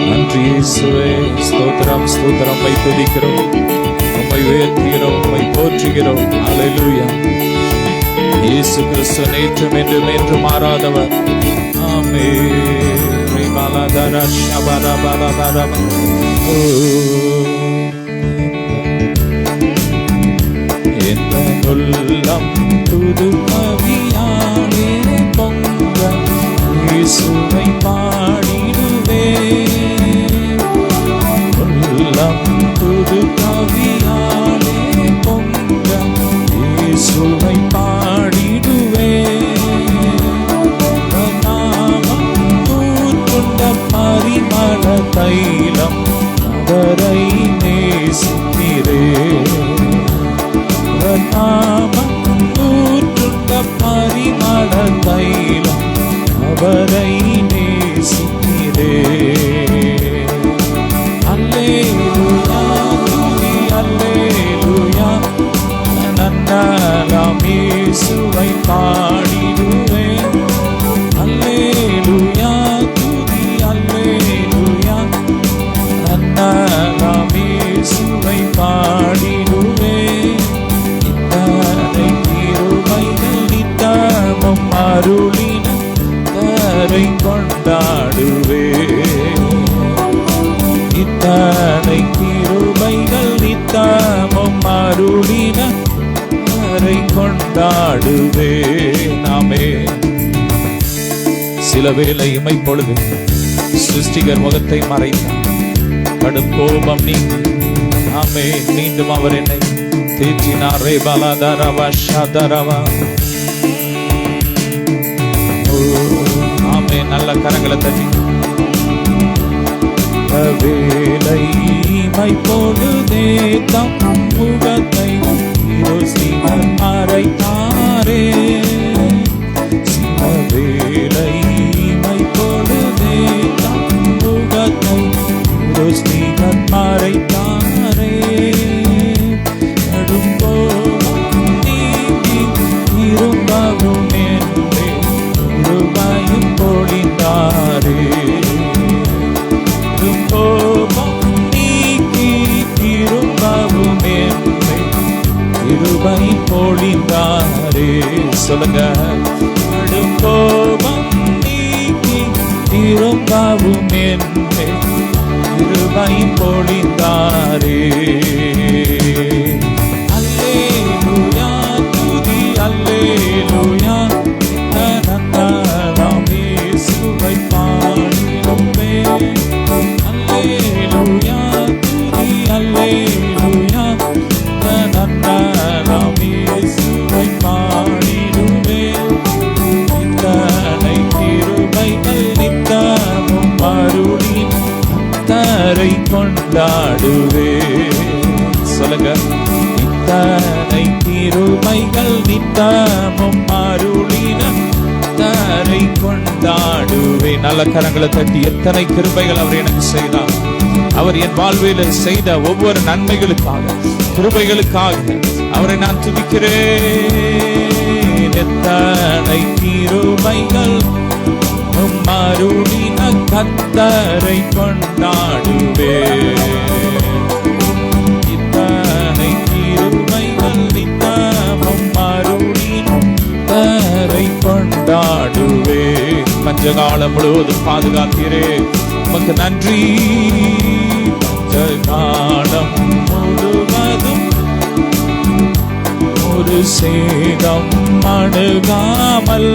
நன்றி இயேசுவே. ஸ்தோத்திரம் ஸ்தோத்திரம். உம்மை துதிக்கிறோம், உம்மை உயர்த்துகிறோம், உம்மை போற்றுகிறோம். ஹல்லேலூயா. இயேசு கிறிஸ்து நேற்றும் என்றும் என்றும் மாறாதவர். ஆமென். எந்த உள்ளம் புது கவியாலே பொங்க இயேசுவை பாடிடுவே. உள்ளம் புது கவியாலே பொங்க இயேசுவை பாடிடுவே. நாமம் தூற்றுண்ட பரிமள தைலம் அவரை நேசிக்கிறே. நாமம் தூற்றுண்ட பரிமள தைலம் அவரை நேசிக்கிறே. அல்லேலூயா துதி அல்லேலூயா. நன்னாளாம் இயேசுவை பாடிடுவேன். அல்லேலூயா துதி அல்லேலூயா. நன்னாளாம் இயேசுவை பாடிடுவேன். இத்தனை கிருபைகள் நித்தமும் அருளின தரை கொண்டாடுவே. இத்தனை கிருபைகள் நித்தமும் அருளின தரை கொண்டாடுவே. நாமே சில வேளை இமைப்பொழுது சிருஷ்டிகர் முகத்தை மறைத்தார். கடும் கோபம் நீங்கி ஆமே மீண்டும் அவர் என்னை தேற்றினார். ரே பலதரவா ஷதரவா. ஆமே நல்ல கரங்களை தட்டி. வேலை இமைப்பொழுதே தம் முகத்தை சிருஷ்டிகர் மறைத்தாரே. வேலை இமைப்பொழுதே தம் முகத்தை சிருஷ்டிகர் மறைத்தாரே. கடும் கோபம் நீங்கி திரும்பவும் என்றே கிருபையும் பொழிந்தாரே. கடும் கோபம் நீக்கி திரும்பவும் என்றே கிருபையும் பொழிந்தாரே. சொல்லுங்க. கடும் கோபம் நீக்கி திரும்பவும் என்றே கிருபையும் பொழிந்தாரே. அல்லேலூயா துதி அல்லேலூயா. நன்னாளாம் இயேசுவை பாடிடுவேன். அல்லேலூயா துதி அல்லேலூயா. நன்னாளாம் இயேசுவை பாடிடுவேன். இத்தனை கிருபைகள் நித்தமும் அருளின் தரை கொண்டாடுவே. சொல்லுங்க. இத்தனை கிருபைகள் நித்தமும் அருளின தரை கொண்டாடுவே. நல்ல கரங்களை தட்டி. எத்தனை கிருபைகள் அவர் எனக்கு செய்தார். அவர் என் வாழ்வில் செய்த ஒவ்வொரு நன்மைகளுக்காக கிருபைகளுக்காக அவரை நான் துதிக்கிறேன். எத்தனை கிருபைகள் அருளின கர்த்தரை கொண்டாடுவே. இத்தனை கிருபைகள் நித்தமும் அருளின கர்த்தரை கொண்டாடுவே. பஞ்சகாலம் முழுவதும் பாதுகாக்கிறே. உமக்கு நன்றி. பஞ்சகாலம் முழுவதும் ஒரு சேதம் அணுகாமல்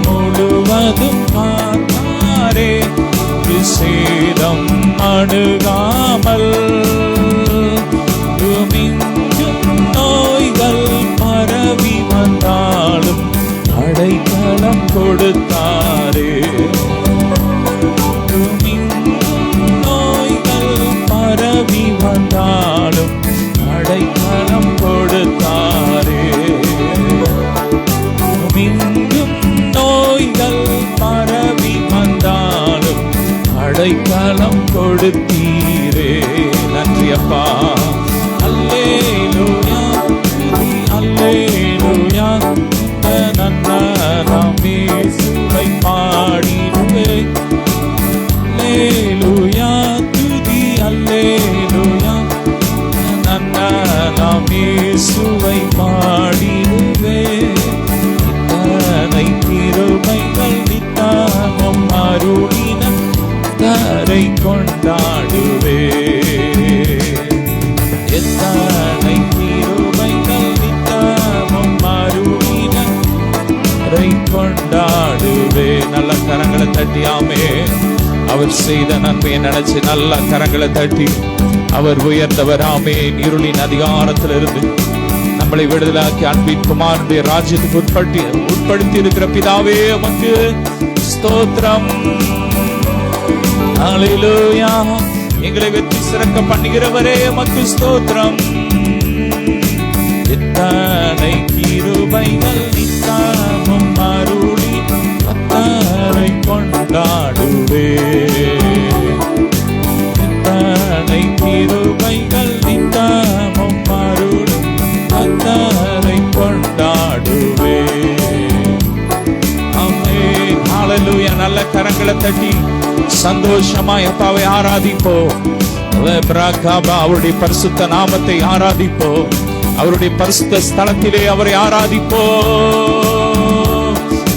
முழுவதும் காத்தாரே. சேதம் அணுகாமல் நோய்கள் பரவி வந்தாலும் அடைக்கலம் கொடுத்தாரே. நோய்கள் பரவி வந்தாலும் அடைக்கலம் கொடுத்தாரே. நோய்கள் பரவி வந்தாலும் அடைக்கலம் கொடுத்தீரே. நன்றி அப்பா. அல்லேலூயா அல்லேலூயா. சொல்லி ஆமென். அவர் செய்த நன்மையை நினைச்சு நல்ல கரங்களை தட்டி அவர் உயர்ந்தவர் ஆமென். இருளின் அதிகாரத்திலிருந்து நம்மளை விடுதலாக்கி அன்பின் குமாரனுடைய ராஜ்யத்துக்கு உட்படுத்தி இருக்கிற பிதாவே உமக்கு ஸ்தோத்திரம். ஹல்லேலூயா. எங்களை வெற்றி சிறக்க பண்ணுகிறவரே உமக்கு ஸ்தோத்திரம். எத்தனை கிருபைகள் நித்தமும் அருளி கர்த்தரை கொண்டாடுவே. எத்தனை கிருபைகள் நித்தமும் அருளி கர்த்தரை கொண்டாடுவே. ஆமென். ஹல்லேலூயா. நல்ல கரங்களை தட்டி சந்தோஷமாய் அப்பாவை ஆராதிப்போம். அவருடைய பரிசுத்த நாமத்தை ஆராதிப்போம். அவருடைய பரிசுத்த ஸ்தலத்திலே அவரை ஆராதிப்போம்.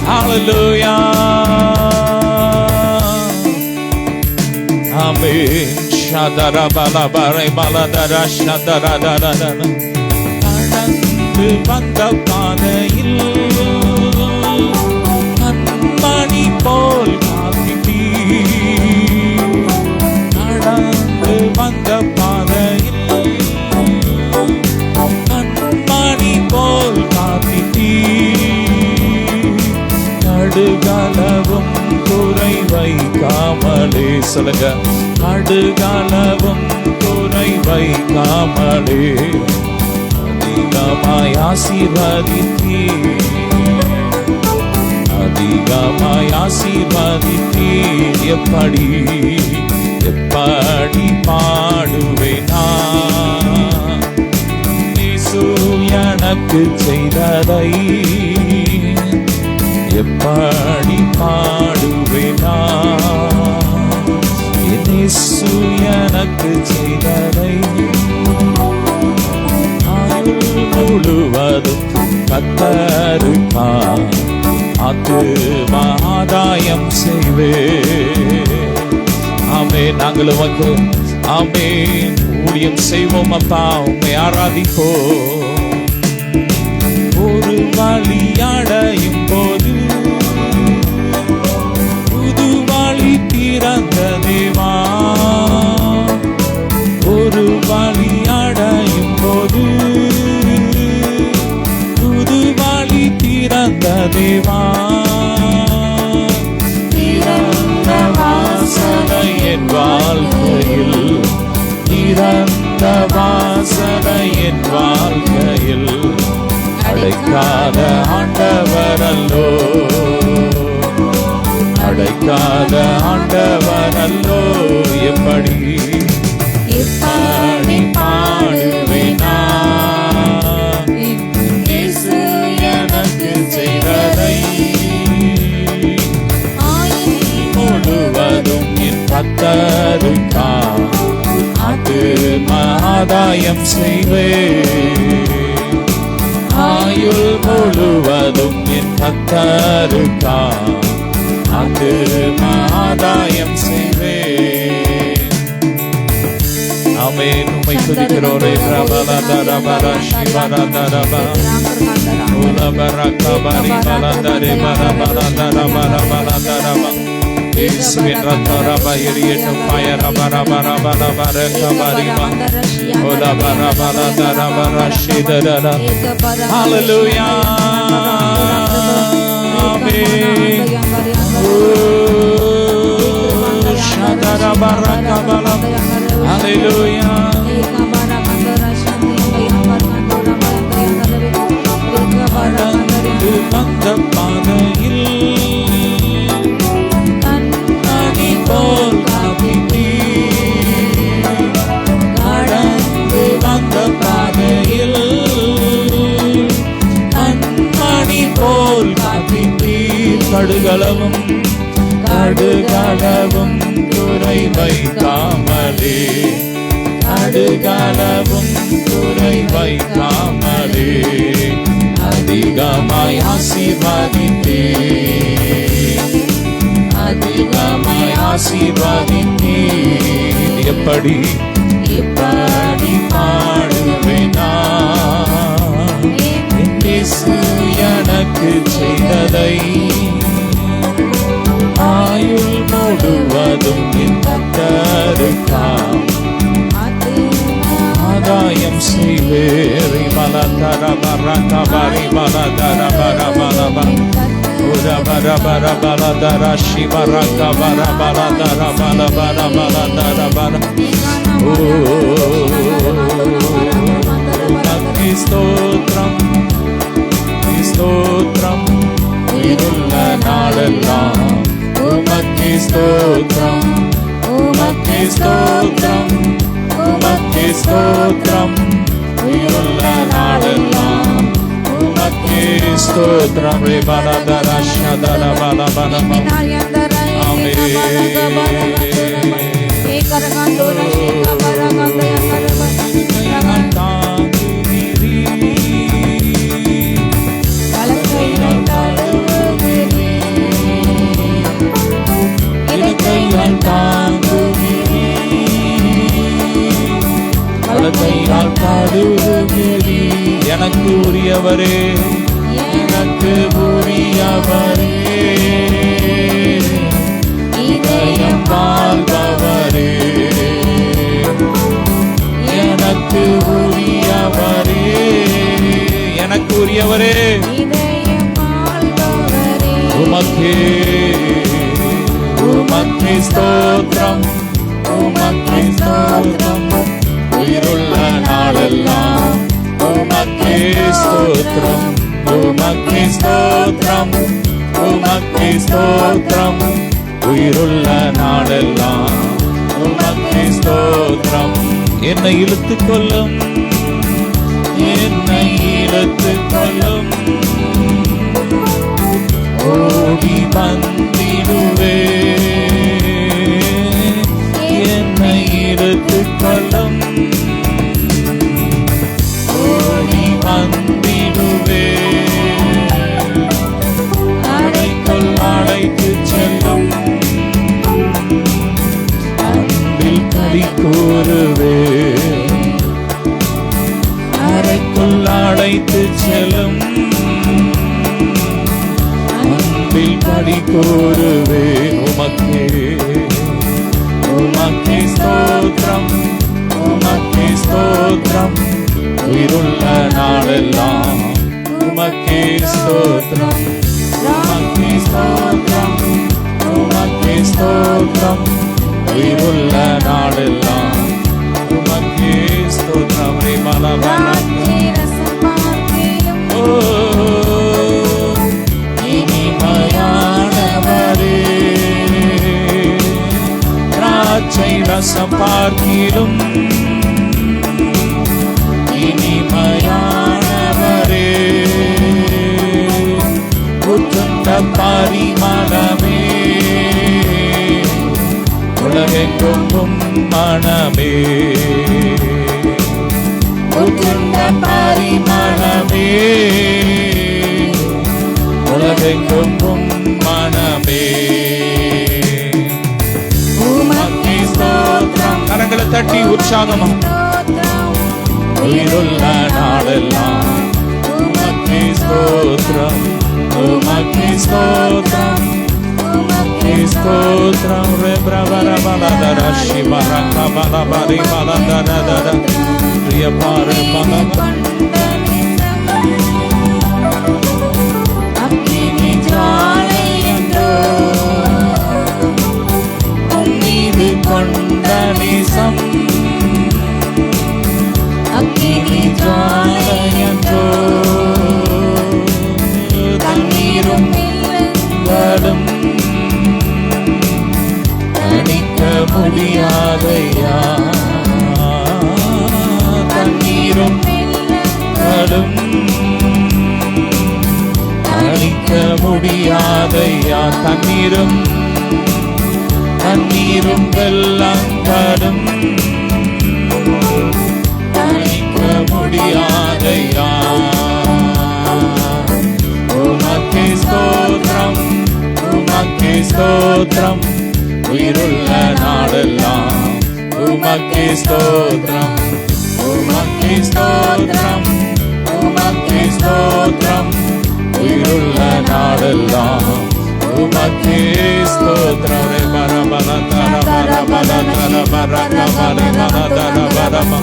ஹல்லேலூயா. ஆமென். ஷதரபலபரை பலதர ஷதரதரதர. கடந்து வந்த பாதையில் கண்மணி போல் நடந்து வந்த பாதையில் கண்மணி போல் காத்திட்டீ. கடுகளவும் குறை வைக்காமலே சொல்லுங்க. கடுகளவும் குறை வைக்காமலே அதிகமாய் ஆசீர்வதித்தீ. அதிகமாய் ஆசீர்வதித்தீர். எப்படி எப்படி பாடுவேனா இயேசு எனக்கு செய்ததை. எப்படி பாடுவேனா இயேசு எனக்கு செய்ததை. ஆயுள் முழுவதும் கர்த்தருக்கா ஆத்தும ஆதாயம் செய்வே. ஆமென். நாங்கள் உமக்கு ஆமென் ஊழியம் செய்வோம் அப்பா. உம்மை ஆராதிப்போம். ஒரு வழி அடையும் போது புது வழி திறந்த தேவா. ஒரு வழி அடையும் போது புது வழி திறந்த தேவா. திறந்த வாசலை என் வாழ்க்கையில். திறந்த வாசலை என் வாழ்க்கையில். அடைக்காத ஆண்டவரல்லோ. அடைக்காத ஆண்டவரல்லோ. எப்படி எப்படி பாடுவேனா இயேசு எனக்கு செய்ததை. முழுவதும் என் கர்த்தருக்கா ஆத்தும ஆதாயம் செய்வே. ஆயுள் முழுவதும் என் கர்த்தருக்கா ஆத்தும ஆதாயம் செய்வே. ஆமென். உம்மை துதிக்கிறோரே. பிரபலதரபர சிவரதரப உலபரகபரி பலதரே பரபரதரபரபரதரப. இயேசுவின் ரத்தரப எரியட்டும் பயரபரபரபரபரகபரிம உலபரபரதரபர சிதரர. ஹல்லேலூயா. ஆமென். ஷதரபரகபல. ஹல்லேலூயா. கடந்து வந்த பாதையில் கண்மணி போல் காத்திட்டீ. கடந்து வந்த பாதையில் கண்மணி போல் காத்திட்டீ. கடுகளவும் கடுகளவும் குறை வைக்காமலே. கடுகளவும் குறை வைக்காமலே அதிகமாய் ஆசீர்வதித்தே. அதிகமாய் ஆசீர்வதித்தே. எப்படி எப்படி பாடுவேனா இயேசு எனக்கு செய்ததை. ஆயுள் அதிசயம் செய்வேரி பலதர பரகபரி பலதர பரபலப உரபர பரபலதர சிவரகபர பலதர பலபர பலதர பர உமக்கு ஸ்தோத்திரம் ஸ்தோத்திரம் உயிருள்ள நாளெல்லாம் உமக்கு ஸ்தோத்திரம் உமக்கு ஸ்தோத்திரம் உமக்கு ஸ்தோத்திரம் உயிருள்ள நாளெல்லாம் உமக்கு ஸ்தோத்திரம் ரே பலதர ஷதர பலபல ஆமென் எனக்கு உரியவரே எனக்கு உரியவரே இதயம் வாழ்பவரே எனக்கு உரியவரே எனக்கு உரியவரே உமக்கே உமக்கு ஸ்தோத்திரம் உமக்கு ஸ்தோத்திரம் உயிருள்ள நாளெல்லாம் உமக்கு ஸ்தோத்திரம் உமக்கு ஸ்தோத்திரம் உமக்கு ஸ்தோத்திரம் உயிருள்ள நாளெல்லாம் உமக்கு ஸ்தோத்திரம் என்னை இழுத்துக் கொள்ளும் என்னை இழுத்துக் கொள்ளும் ஓடி வந்திடுவே என்னை இழுத்துக் கொள்ளும் ஓடி வந்திடுவே அறைக்குள் அழைத்து செல்லும் அன்பில் கடி கூறுவே அறைக்குள் அழைத்து செல்லும் அன்பில் கடி கூறுவே உமக்கே உமக்கு ஸ்தோத்திரம் உமக்கு ஸ்தோத்திரம் உயிருள்ள நாளெல்லாம் உமக்கு ஸ்தோத்திரம் உமக்கு ஸ்தோத்திரம் உமக்கு ஸ்தோத்திரம் உயிருள்ள நாளெல்லாம் உமக்கு ஸ்தோத்திரம் ரே பலபல இனிமையானவரே திராட்சை ரசம் பார்க்கிலும் இனிமையானவரே உத்துண்ட பரிமளமே உலகெங்கும் மனமே உத்துண்ட பரிமளமே உலகெங்கும் மனமே உமக்கு ஸ்தோத்திரம் கரங்களை தட்டி உற்சாகமா உயிருள்ள நாளெல்லாம் உமக்கு ஸ்தோத்திரம் உமக்கு ஸ்தோத்திரம் உமக்கு ஸ்தோத்திரம் ரே பிரபர பலதர சிவரங்க பலபரி பலதர பிரிய பாரு பலப அக்கினி ஜாலை என்றோ உம்மீது கொண்ட நேசம் அக்கினி ஜாலை என்றோ தண்ணீரும் வெள்ளங்களும் தணிக்க முடியாதையா தண்ணீரும் வெள்ளங்களும் தணிக்க முடியாதையா தண்ணீரும் தண்ணீரும் வெள்ளங்களும் தணிக்க முடியாதையா உமக்கு ஸ்தோத்திரம் உமக்கு ஸ்தோத்திரம் உயிருள்ள நாளெல்லாம் உமக்கு ஸ்தோத்திரம் உமக்கு ஸ்தோத்திரம் உமக்கு ஸ்தோத்திரம் உயிருள்ள நாளெல்லாம் உமக்கு ஸ்தோத்திரம் ரே பரபல தர பரபல தர பரக பரி பல தர பரம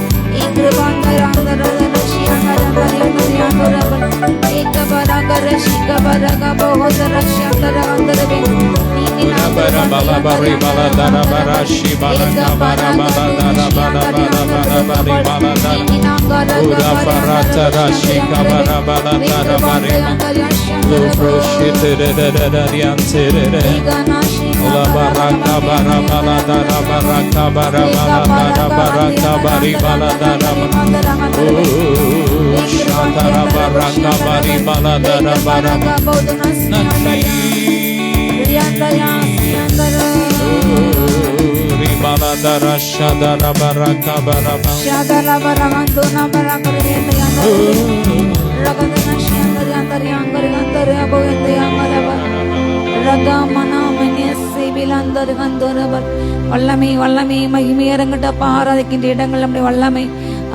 வல்லமை வல்லமை மகிமை இறங்கட்டப்பா. ஆராதிக்கின்ற இடங்கள் நம்முடைய வல்லமை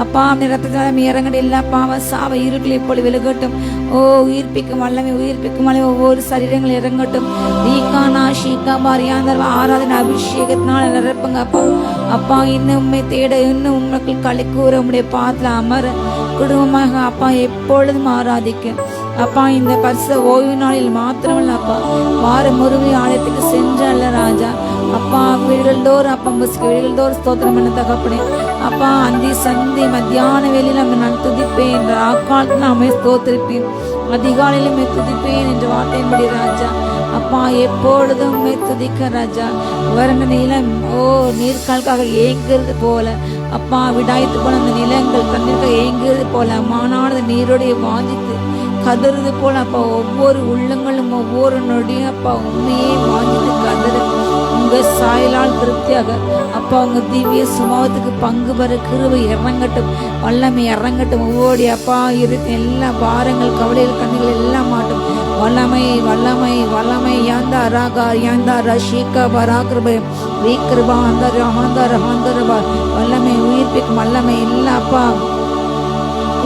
அப்பா ரத்தத்தால் இறங்கட எல்லா பாவ சாவ இருட்டில் இப்பொழுது விலகட்டும். ஓ உயிர்ப்பிக்கும் வல்லமை உயிர்ப்பிக்கும் வல்லமை ஒவ்வொரு சரீரங்கள் இறங்கட்டும். தீகானா ஷீகா பாரியாந்தர் ஆராதனை அபிஷேகத்தினால் நிரப்புங்க அப்பா. அப்பா இன்னும் உண்மை தேட இன்னும் உண்மைக்கு களி கூற உங்களுடைய பாத்துல அமர குடும்பமாக அப்பா எப்பொழுதும் ஆராதிக்கும் அப்பா. இந்த பரிசு ஓய்வு நாளில் மாத்திரமல்ல அப்பா, வாரம் முருகை ஆலயத்துக்கு சென்றல்ல ராஜா அப்பா. வீடுகள் தோறும் அப்பா வீடுகள் தோறும் ஸ்தோத்திரம் பண்ண தகப்பனே அப்பா. அந்தி சந்தி மத்தியான வேலையில் நம்ம நான் துதிப்பேன் என்ற ஆக்காலத்தில் நான் ஸ்தோத்திருப்பேன், அதிகாலையிலுமே துதிப்பேன் என்ற வார்த்தையின்படி ராஜா அப்பா. எப்பொழுதும் துதிக்க ராஜா. வறண்ட நிலம் ஓ நீர்காலுக்காக ஏங்குறது போல அப்பா, விடாய்த்து போன அந்த நிலங்கள் தண்ணீருக்காக ஏங்குறது போல மானானது நீரோடைய வாஞ்சித்து கதறது போல அப்பா. ஒவ்வொரு உள்ளங்களும் ஒவ்வொரு நொடியும் அப்பா உண்மையே வாஞ்சித்து கதறு உங்க சாயலால் திருப்தியாக அப்பா. உங்க திவ்ய சுபாவத்துக்கு பங்கு பெற கிருபை இறங்கட்டும், வல்லமை இறங்கட்டும். ஒவ்வொரு அப்பா இருக்கு எல்லா பாரங்கள் கவலைகள் கண்ணிகள் எல்லாம் மாட்டும். வல்லமை வல்லமை வல்லமை யாந்தா ராகா யாந்தா ரஷீகா பராகிருபை வீக்கிருபா அந்த ஆந்தார ஆந்தரபா. வல்லமை உயிர்ப்பிக்கும் வல்லமை இல்லை அப்பா.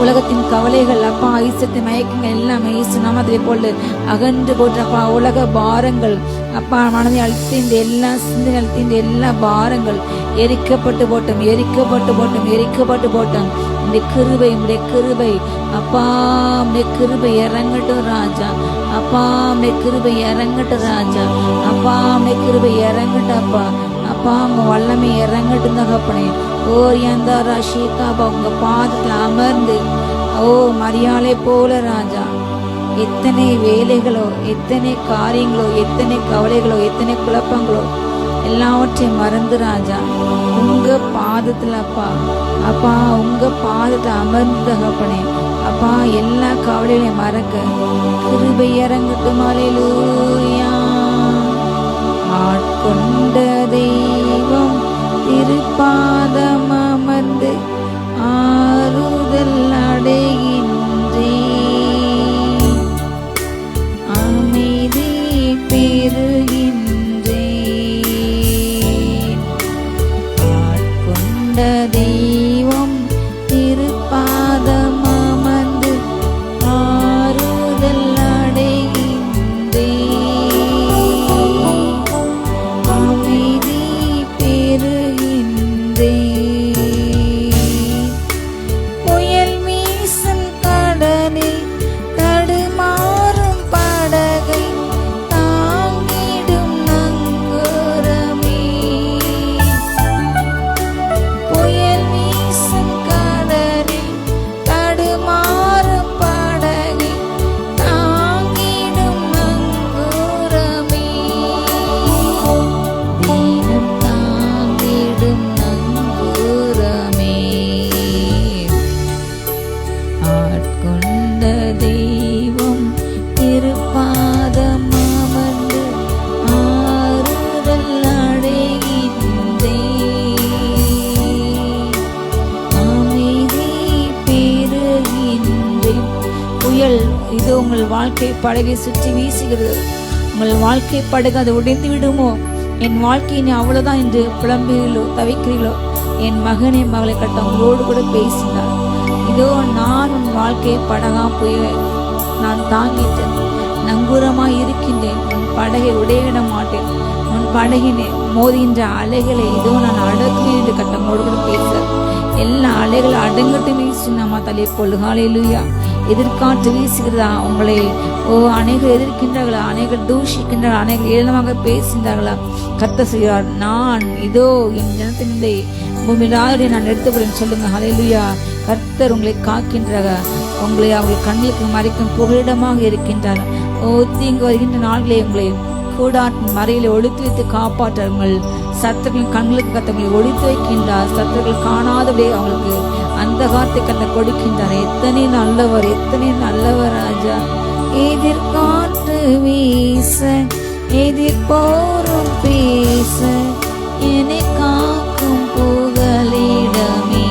உலகத்தின் கவலைகள் அப்பா ஐசத்தின் மயக்கங்கள் எல்லாமே ஈசு நாமத்திலே போல அகன்று போட்டப்பா. உலக பாரங்கள் அப்பா மனதை அழுத்தின்ற எல்லா சிந்தனை அழுத்தின்ற எல்லா பாரங்கள் எரிக்கப்பட்டு போட்டோம் எரிக்கப்பட்டு போட்டோம் எரிக்கப்பட்டு போட்டோம். உடைய கிருபை உடைய கிருபை அப்பா உடைய கிருபை இறங்கட்டும் ராஜா அப்பா. உடைய கிருபை இறங்கட்டும் ராஜா அப்பா. உடைய கிருபை இறங்கட்டும் அப்பா அப்பா. உங்க வல்லமை இறங்கட்டும் தகப்பனே. ஓ யந்தா ராஷிகாபா உங்க பாதத்துல அமர்ந்து ஓ மரியாதை போல ராஜா எத்தனை வேலைகளோ எத்தனை காரியங்களோ எத்தனை கவலைகளோ எத்தனை குழப்பங்களோ எல்லாவற்றையும் மறந்து ராஜா உங்க பாதத்துல அப்பா அப்பா உங்க பாதத்தை அமர்ந்து தகப்பனே அப்பா. எல்லா கவலைகளையும் மறக்க கிருபை இறங்கட்டும். அல்லேலூயா. ஆட்கொண்ட தெய்வம் திருப்பாதம் அமர்ந்து ஆறுதல் அடைகின்றே, அமைதி பெறுகின்றே. ஆட்கொண்ட தெய்வம் திருப்பாதம் அமர்ந்து ஆறுதல் அடைகின்றே, அமைதி பெறுகின்றே. புயல் வீசும் கடலில் தடுமாறும் படகை தாங்கிடும் நங்கூரமே. புயல் வீசும் கடலில் தடுமாறும் படகை தாங்கிடும் நங்கூரமே. தீனம் தாங்கிடும் நங்கூரமே. ஆட்கொண்ட தெய்வம் திருப்பாதம் அமர்ந்து ஆறுதல் அடைகின்றே, அமைதி பெறுகின்றே. புயல் இது உங்கள் வாழ்க்கை படகை சுற்றி வீசுகிறது. உங்கள் வாழ்க்கை படகு அது உடைந்து விடுமோ, என் வாழ்க்கையை நீ அவ்வளவுதான் என்று புலம்புகிறீர்களோ தவிக்கிறீர்களோ, என் மகனை மகளை கட்ட உங்களோடு கூட பேசினார். இதோ நான் உன் வாழ்க்கையை படகா போய் நான் தாங்கிட்டேன், நங்கூரமாய் இருக்கின்றேன். உன் படகை உடையிட மாட்டேன். உன் படகினை மோதுகின்ற அலைகளை இதோ நான் அடக்குவேன் என்று கட்டமோடு கூட பேசுகிறேன். எல்லா அலைகள் அடங்கட்டும் இயேசு நாமத்தால் இப்பொழுது. ஹல்லேலூயா. எதிர்காற்று வீசுகிறதா உங்களை அநேகர் எதிர்க்கின்றார்களா, அநேகர் தூஷிக்கின்றார்கள், அநேகர் ஏளனமாக பேசுகின்றார்களா? கர்த்தர் சொல்கிறார், நான் இதோ என் ஜனத்தினுடைய பூமியிலாருடைய நான் எடுத்துக்கிறேன் சொல்லுங்க. ஹல்லேலூயா. கர்த்தர் உங்களை காக்கின்றார், உங்களை அவர்கள் கண்ணுக்கு மறைக்கும் புகலிடமாக இருக்கின்றார். தீங்கு வருகின்ற நாள்களை உங்களை கூடாட்டின் மறையில ஒழித்து வைத்து காப்பாற்றார். உங்கள் சத்துருக்களின் கண்களுக்கு கத்தங்களை ஒழித்து வைக்கின்றார். சத்துருக்கள் காணாதபடி அவங்களுக்கு அந்த காத்தை கத்த கொடுக்கின்றார். எத்தனை நல்லவர், எத்தனை நல்லவர் ராஜா. எதிர்காற்று வீச எதிர்போரும் பேச என்னை காக்கும் புகலிடமே.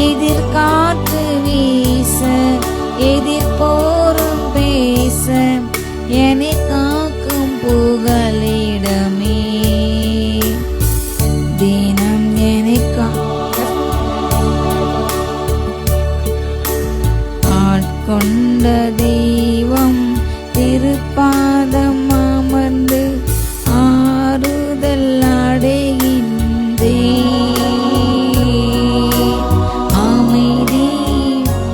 எதிர்காற்று வீச எதிர்போரும் பேச என்னை காக்கும் புகலிடமே. தினம் என்னை ஆட்கொண்ட தெய்வம் திருப்பாதம் அமர்ந்து ஆறுதல் அடைகின்றே. அமைதி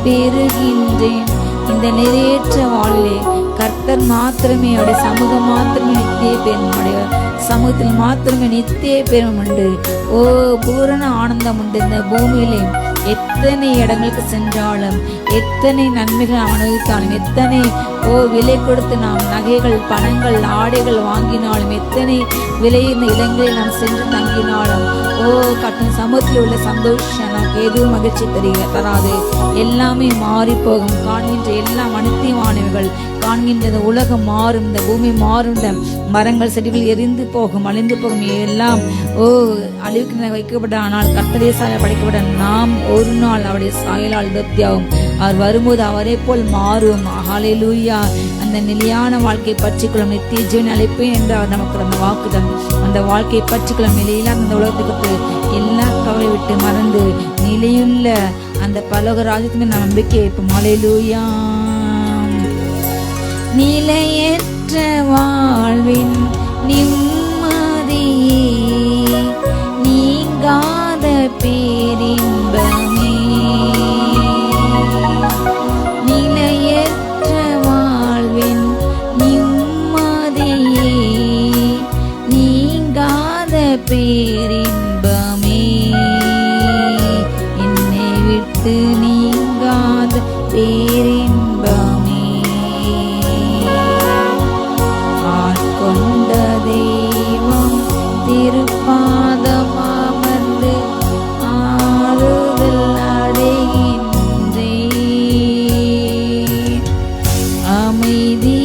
பெறுகின்றேன் இந்த நிறைவேற்ற வாழ்விலே. கர்த்தர் மாத்திரமே, அவருடைய சமூகம் மாத்திரமே நித்திய பெருமுடைய சமூகத்தில் மாத்திரமே நித்திய பெரும் உண்டு. பூரண ஆனந்தம் உண்டு. இந்த பூமியிலே எத்தனை இடங்களுக்கு சென்றாலும், எத்தனை நன்மைகள் நாம் அனுபவித்தாலும், எத்தனை விலை கொடுத்து நாம் நகைகள், பணங்கள், ஆடைகள் வாங்கினாலும், எத்தனை விலையிருந்த இடங்களில் நாம் சென்று தங்கினாலும், கட்டும் சமூகத்தில் உள்ள சந்தோஷம் நமக்கு எதுவும் மகிழ்ச்சி தராது. எல்லாமே மாறி போகும். காண்கின்ற எல்லாம் அனித்தியமானவர்கள். காண்கின்ற உலகம் மாறும், இந்த பூமி மாறும், இந்த மரங்கள் செடிகள் எரிந்து போகும், அழிந்து போகும். எல்லாம் அழிவுக்கு வைக்கப்பட, ஆனால் கர்த்தருடைய சாயலால் படைக்கப்பட நாம் ஒரு நாள் அவருடைய சாயலால் திருப்தியாகும். அவர் வரும்போது அவரை போல் மாறும். ஹல்லேலூயா. அந்த நிலையான வாழ்க்கையை பற்றிக்கொள்ளும், நித்திய ஜீவன் அழைப்பேன் என்று அவர் நமக்கு அந்த வாக்குதான். அந்த வாழ்க்கையை பற்றிக்கொள்ளும். நிலையில அந்த உலகத்துக்கு எல்லா கவலை விட்டு மறந்து நிலையுள்ள அந்த பரலோக ராஜ்யத்துமே நாம் நம்பிக்கை வைப்போம். ஹல்லேலூயா. நிலையற்ற வாழ்வின் நிம்மதியே நீங்காத பேரின்பமே. நிலையற்ற வாழ்வின் நிம்மதியே நீங்காத பேரின்பமே. என்னை விட்டு நீங்காத பேரின்பமே. ஆட்கொண்ட தெய்வம் திருப்பாதம் அமர்ந்து ஆறுதல் அடைகின்றே. அமைதி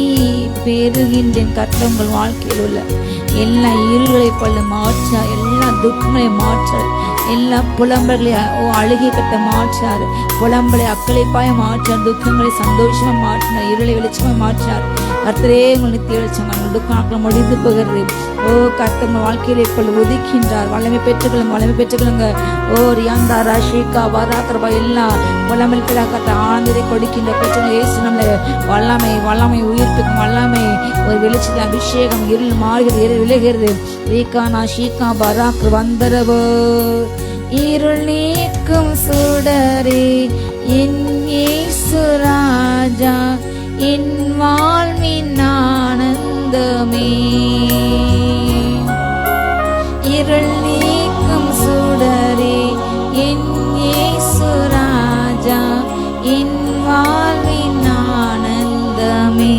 பெறுகின்றேன். கர்த்தர் உங்கள் வாழ்க்கையில் உள்ள எல்லா இருள்களை போல மாற்றார், எல்லா துக்கங்களை மாற்றார், எல்லா புலம்பல்களை அழுகை கட்ட மாற்றார், புலம்பலை அக்களிப்பாய மாற்றார், துக்கங்களை சந்தோஷமா மாற்றினார், இருளை வெளிச்சமாக மாற்றார். கர்த்தரே உங்கள் நித்திய வெளிச்சம். துக்கம் முடிந்து போகிறது. கர்த்தர் உங்கள் வாழ்க்கையில இப்பொழுது ஒதுக்கின்றார். வல்லமை பெற்றுக்கொள்ளுங்க, வல்லமை பெற்றுக்கொள்ளுங்க. ரியாந்தா ராஷிகா வராத்திரபா எல்லா வல்லமை கத்த ஆனந்தத்தை கொடுக்கின்ற பிரச்சனை இயேசு நம்மளை வல்லமை வல்லமை உயிர்ப்பிக்கும். வல்லமை ஒரு வெளிச்சத்தில் அபிஷேகம். இருள் மாறுகிறது, இருள் விலகிறது. ரீகானா ஷீகா பராக் வந்தரவோ. இருள் நீக்கும் சுடரே என் இயேசு ராஜா, என் வாழ்வின் ஆனந்தமே. இருள் நீக்கும் சுடரே என் இயேசு ராஜா, என் வாழ்வின் ஆனந்தமே.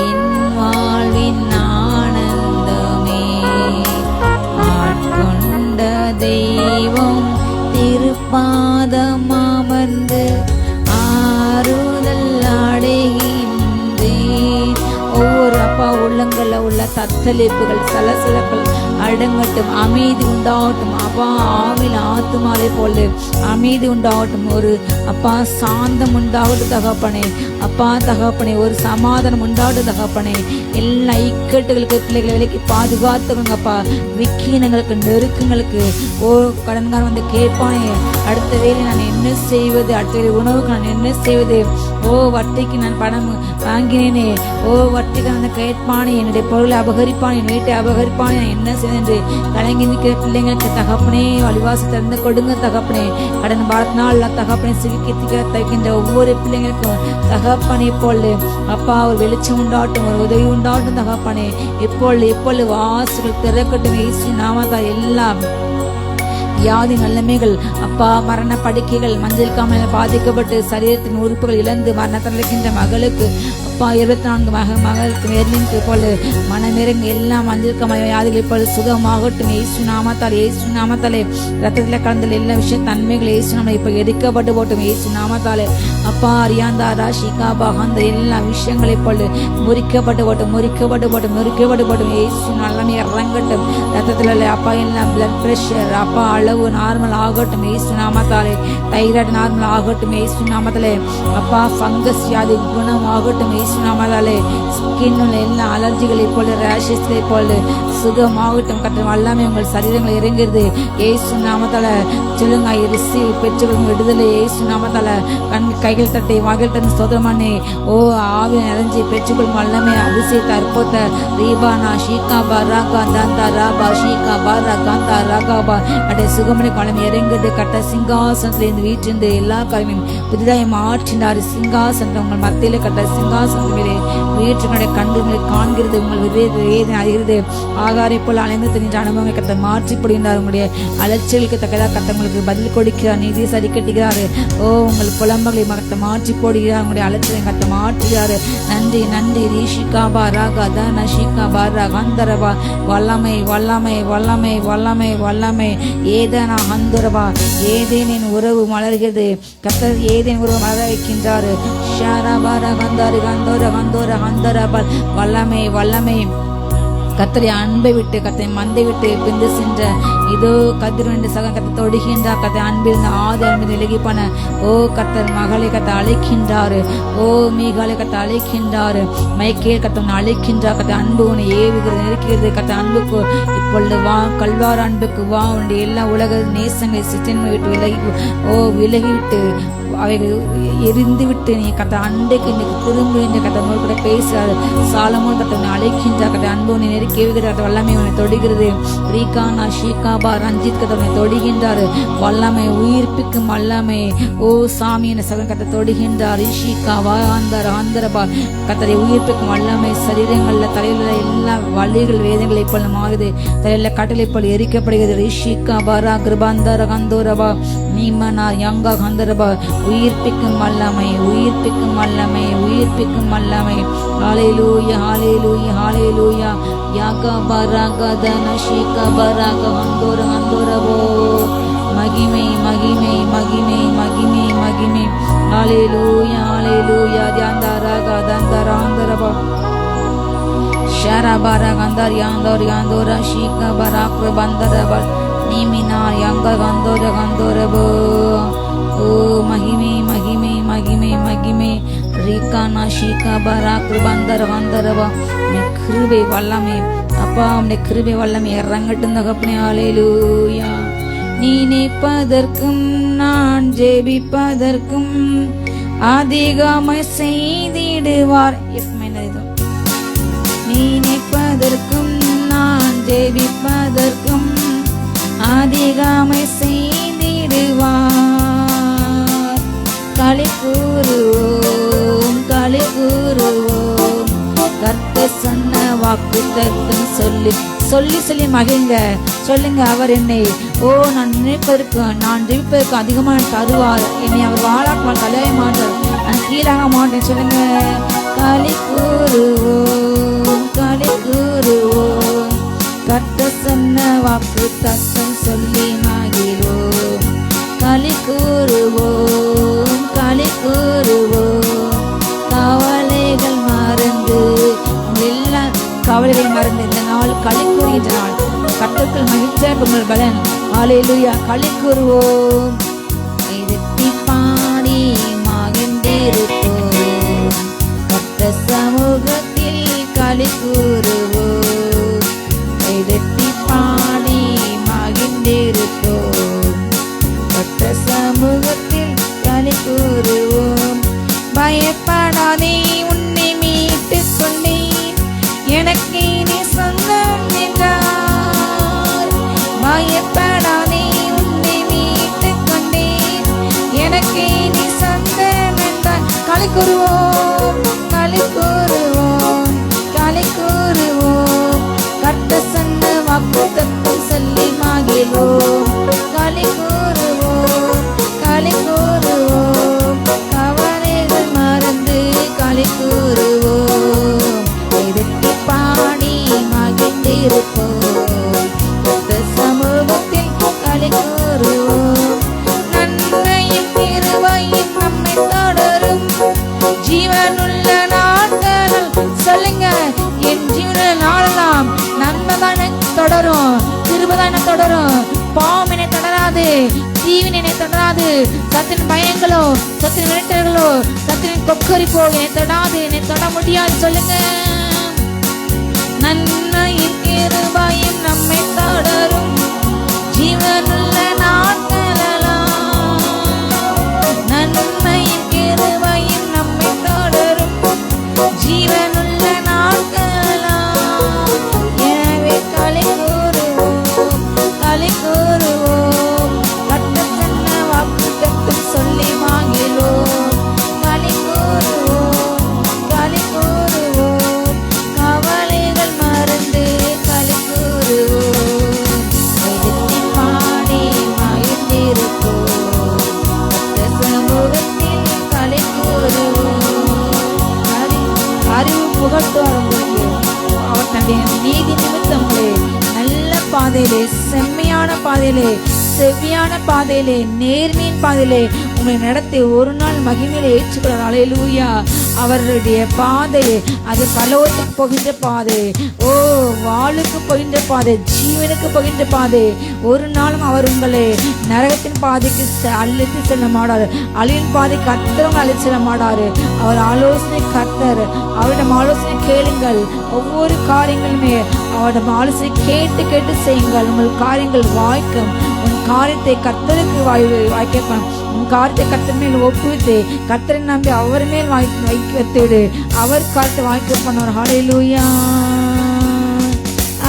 என் வாழ்வின் ஆனந்தமே. ஆட்கொண்ட தெய்வம் திருப்பாதம் அமர்ந்து ஆறுதல் அடைகின்றேன். ஒவ்வொரு அப்பா உள்ளங்கள்ல உள்ள தத்தளிப்புகள், சலசலப்புகள் அடங்கட்டும். அமைதி உண்டாகட்டும். அப்பா ஆவில ஆத்துமாலை போல அமைதி உண்டாகட்டும். ஒரு அப்பா சாந்தம் உண்டாகட்டும் தகப்பனே. அப்பா தகப்பனே, ஒரு சமாதானம் உண்டாகட்டும் தகப்பனே. எல்லா இக்கட்டுகளுக்கு பிள்ளைகளை விலைக்கு பாதுகாத்துக்கோங்க அப்பா. விக்கீனங்களுக்கு, நெருக்கங்களுக்கு கடன்காரன் வந்து கேட்பானே, அடுத்த வேலை நான் என்ன செய்வது, அடுத்த வேலை உணவுக்கு நான் என்ன செய்வது, வட்டிக்கு நான் பணம் வாங்கினேனே, வட்டிக்கு நான் கேட்பானே, என்னுடைய பொருளை அபகரிப்பானே, என் வீட்டை அபகரிப்பானே, நான் என்ன செய்ய முடியாது என்று கலங்கி நிற்கிற பிள்ளைங்களுக்கு தகப்பனே வழிவாசி திறந்து கொடுங்க தகப்பனே. கடன் பாரத்தினால் தகப்பனை சிவிக்கின்ற ஒவ்வொரு பிள்ளைங்களுக்கும் தகப்பனை இப்பொழுது அப்பா ஒரு வெளிச்சம் உண்டாட்டும், ஒரு உதவி உண்டாட்டும் தகப்பனே. இப்பொழுது வாசல்கள் திறக்கட்டும் இயேசு நாமத்தால். எல்லாம் வியாதி நல்லமைகள் அப்பா, மரண படுக்கைகள், மஞ்சள் காமலில் பாதிக்கப்பட்டு சரீரத்தின் உறுப்புகள் இழந்து மரணத்தில் இருக்கின்ற மகளுக்கு அப்பா 24 மகளுக்கு நேர்லிங்கு இப்பொழுது மனமிறங்கி எல்லாம் மஞ்சள் காமலை வியாதிகள் இப்பொழுது சுகமாகட்டும் இயேசு நாமத்தால். இயேசு நாமத்தாலே ரத்தத்தில் கலந்த எல்லா விஷயம் தன்மைகள் இயேசு நாம இப்ப எரிக்கப்பட்டு போட்டும் இயேசு நாமத்தாலே. அப்பா அரியாந்தாரா ஷிகாபா அந்த எல்லா விஷயங்கள் இப்பொழுது முறிக்கப்பட்டு போட்டும் இயேசு நல்லமே இறங்கட்டும். ரத்தத்தில் அப்பா எல்லாம் பிளட் பிரஷர் அப்பா அளவு நார்மல் ஆகட்டும் இயேசு நாமத்தாலே. தைராய்டு நார்மல் ஆகட்டும் இயேசு நாமத்தாலே. அப்பா ஃபங்கஸ் வியாதி குணம் ஆகட்டும் இயேசு நாமத்தாலே. ஸ்கின்னுள்ள எல்லா அலர்ஜிகளை இப்பொழுது ரேஷஸ்களை இப்பொழுது சுகமாகட்டும். கர்த்தர் வல்லமை உங்கள் சரீரங்கள் இறங்கிறது இயேசு நாமத்தால. சொல்லுங்க ரிசீவ் பெற்றுக்கொள்ளும் விடுதலை இயேசு நாமத்தால. கைகள் தட்டை வாயில் தந்து சோதரமானே ஓ ஆவி நிறைஞ்சி பெற்றுக்கொள்ளும் வல்லமை அதிசயத்தை அற்புத ரீபானா ஷீகாபா ராகா தாந்தா ராபா ஷீகாபா ராகாந்தா ராகாபா அட்டை சுகமணி காலம் இறங்குது. கட்ட சிங்காசனத்திலிருந்து வீட்டிலிருந்து எல்லா காலமையும் புதிதாக மாற்றினார். சிங்காசனத்தை உங்கள் மத்தியில கட்ட சிங்காசனத்திலே வீட்டுடைய கண்டுகளை காண்கிறது. உங்கள் வேதனை அறிகிறது. ஆகாரை போல் அலைந்து நின்ற அனுபவங்களை கத்த மாற்றி போடுகின்றார். உங்களுடைய அலட்சியலுக்கு தக்கதாக கத்த உங்களுக்கு பதில் கொடுக்கிறார். நீதி சரி கட்டுகிறார். ஓ உங்கள் புலம்புகளை கத்த மாற்றி போடுகிறார். உங்களுடைய அலட்சியை கத்த மாற்றுகிறார். நன்றி நன்றி ரீஷிகாபா ராகா தன ஷிகாபா ராகந்தரபா வல்லமை வல்லமை வல்லமை வல்லமை வல்லமை ஏதனா ஹந்தரபா. ஏதேனின் உறவு மலர்கிறது. கத்தர் ஏதேன் உறவு மலர வைக்கின்றார். ஷாராபாரா கந்தாரி கந்தோர கந்தோர ஹந்தரபா வல்லமை வல்லமை. கத்தரை அன்பை விட்டு கத்தை மந்தை விட்டு பிந்து சென்ற இதோ கதிர்வெண்டு சகம் கத்தை தொடுகின்றார். கத்தை அன்பில் ஆதி அன்பில் விலகி போன ஓ கத்தர் மகளை கத்தை அழைக்கின்றாரு. ஓ மீகாலை கத்தை அழைக்கின்றாரு. மைக்கேல் கத்தவனை அழைக்கின்றார். கத்தை அன்பு உன்னை ஏவுகிறது நெருக்கிறது. கத்தை அன்புக்கு இப்பொழுது வா, கல்வார் அன்புக்கு வா. உன்னுடைய எல்லா உலக நேசங்களை சிற்றன்மை விட்டு விலகிவிட்டு அவைகள் எரிந்து விட்டு நீ கத்த அண்டைக்கு இன்னைக்கு திரும்ப இந்த கத்தனோடு கூட பேசுறாரு. சாலமோன் கத்தவனை அழைக்கின்றார். கத்த அன்பு உன்னை நெருக்கி வல்லமை உன்னை தொடுகிறது. ரீகானா ஷீகாபா ரஞ்சித் கத்தவனை தொடுகின்றாரு. வல்லமை உயிர்ப்பிக்கும் வல்லமை ஓ சாமி என சகன் கத்த தொடுகின்றார். ரிஷிகாவா ஆந்தர் ஆந்தரபா கத்தரை உயிர்ப்பிக்கும் வல்லமை. சரீரங்கள்ல தலையில எல்லா வலிகள் வேதங்களை இப்பொழுது மாறுது. தலையில கட்டளை இப்பொழுது எரிக்கப்படுகிறது. ரிஷிகாபாரா கிருபாந்தர கந்தோரபா நீமனா யங்கா கந்தரபா உயிர்ப்பிக்கும் வல்லமை உயிர்ப்பிக்கும் வல்லமை உயிர்ப்பிக்கும் வல்லமை. ஹalleluya ஹalleluya ஹalleluya யாகா பராகா தன ஷீகா பராகா ஹந்தோர ஹந்தோரபோ மகிமை மகிமை மகிமை மகிமை மகிமை. ஹalleluya ஹalleluya தியாந்தராகா தந்தராந்தரபா ஷரபாரா கந்தர் யாந்தோர் யாந்தோரா ஷீகா பராக்ர பந்தரபா நீமினா யங்கா கந்தோர கந்தோரபோ ஓ மகிமை மகிமை மகிமை மகிமை. ரீகானா ஷீகா பராக்ர பந்தர வந்தரபா கிருபை வல்லமை அப்பா உன்னை கிருபை வல்லமை இறங்கட்டும் தகப்பனே. ஹalleluya. நீ நினைப்பதற்கும் நான் ஜெபிப்பதற்கும் அதிகமாய் செய்திடுவார். நீ நினைப்பதற்கும் நான் ஜெபிப்பதற்கும் அதிகமாய் செய்திடுவார். களி கூறுவோம் களி கூறுவோம். கர்த்தர் சொன்ன வாக்கு தத்தம் சொல்லி சொல்லி சொல்லி மகிழ்ங்க. சொல்லுங்க அவர் என்னை நான் நினைப்பதற்கு நான் ஜெபிப்பதற்கு அதிகமாக தருவார். என்னை அவர் வாழாக்க கலைய மாட்டார். நான் கீழாக மாட்டேன். சொல்லுங்க களி கூறுவோம் களி கூறுவோம். கர்த்தர் சொன்ன வாக்கு தத்தம் சொல்லி மகிழ்வோம். களி கூறுவோம் களி கூறுவோம். கவலைகள் மறந்து எல்லா கவலைகள் மறந்து இந்த நாள் களி கூறுகின்ற நாள். கர்த்தர்கள் மகிழ்ச்சியாக உங்கள் பலன். ஹalleluya களி கூறுவோம். கைதட்டி பாடி மகிழ்ந்திருப்போம். கர்த்தர் சமூகத்தில் களி கூறுவோம். கைதட்டி பாடி மகிழ்ந்திருப்போம். கர்த்தர் சமூகத்தில் களி கூறுவோம். பயப்படாதே உன்னை மீட்டுக் கொண்டேன் எனக்கு நீ சொந்தம் என்றார். தீவினை என்னை தொடராது. சத்தின் பயங்களோ, சத்தின் மிரட்டல்களோ, சத்தின் கொக்கரிப்போ என்னை தொடாது, என்னை தொட முடியாது. சொல்லுங்க. நன்மையின் கிருபையும் நம்மை தொடரும் ஜீவனுள்ள நாட்களெல்லாம். நன்மையின் கிருபையும் நம்மை தொடரும் ஜீவனுள்ள நாட்களெல்லாம். எனவே களி கூறுவோம், களி கூறுவோம், கட்ட சொன்ன வாக்குத்தத்தம் சொல்லி வாங்கிலோம். களி கூறுவோம், களி கூறுவோம், கவலைகள் மறந்து களி கூறுவோம். எழுத்தி பாடி மகிழ்ந்திருப்போம், கர்த்தர் சமூகத்தில் களி கூறுவோம். அறிவு புகழ்த்துவார் உங்களுக்கு. அவர் தன்னுடைய நீதி நிமித்தங்களே நல்ல பாதையிலே, செம்மையான பாதையிலே, செவ்வியான பாதையிலே, நேர்மையின் பாதையிலே உங்களை நடத்தி ஒரு நாள் மகிமையிலே ஏற்றுக்கிறார். அல்லேலூயா. அவருடைய பாதை அது பரலோகத்துக்கு போகின்ற பாதை. ஓ, வாளுக்கு போகின்ற பாதை, ஜீவனுக்கு போகின்ற பாதை. ஒரு நாளும் அவர் உங்களை நரகத்தின் பாதைக்கு அழைத்து செல்ல மாட்டாரு. அழிவின் பாதை கர்த்தரும் அழைத்து செல்ல மாட்டாரு. அவர் ஆலோசனை கர்த்தர். அவரிடம் ஆலோசனை கேளுங்கள். ஒவ்வொரு காரியங்களுமே அவரிடம் ஆலோசனை கேட்டு கேட்டு செய்யுங்கள். உங்கள் காரியங்கள் வாய்க்கும். உன் காரியத்தை கர்த்தருக்கு வாய்க்கப்படும். உன் காரியத்தை கர்த்தர் மேல் ஒப்புவித்து கர்த்தரை நம்பி அவர் மேல் வைத்து அவர் காரியத்தை வாய்க்க பண்ணுவார். ஹல்லேலூயா.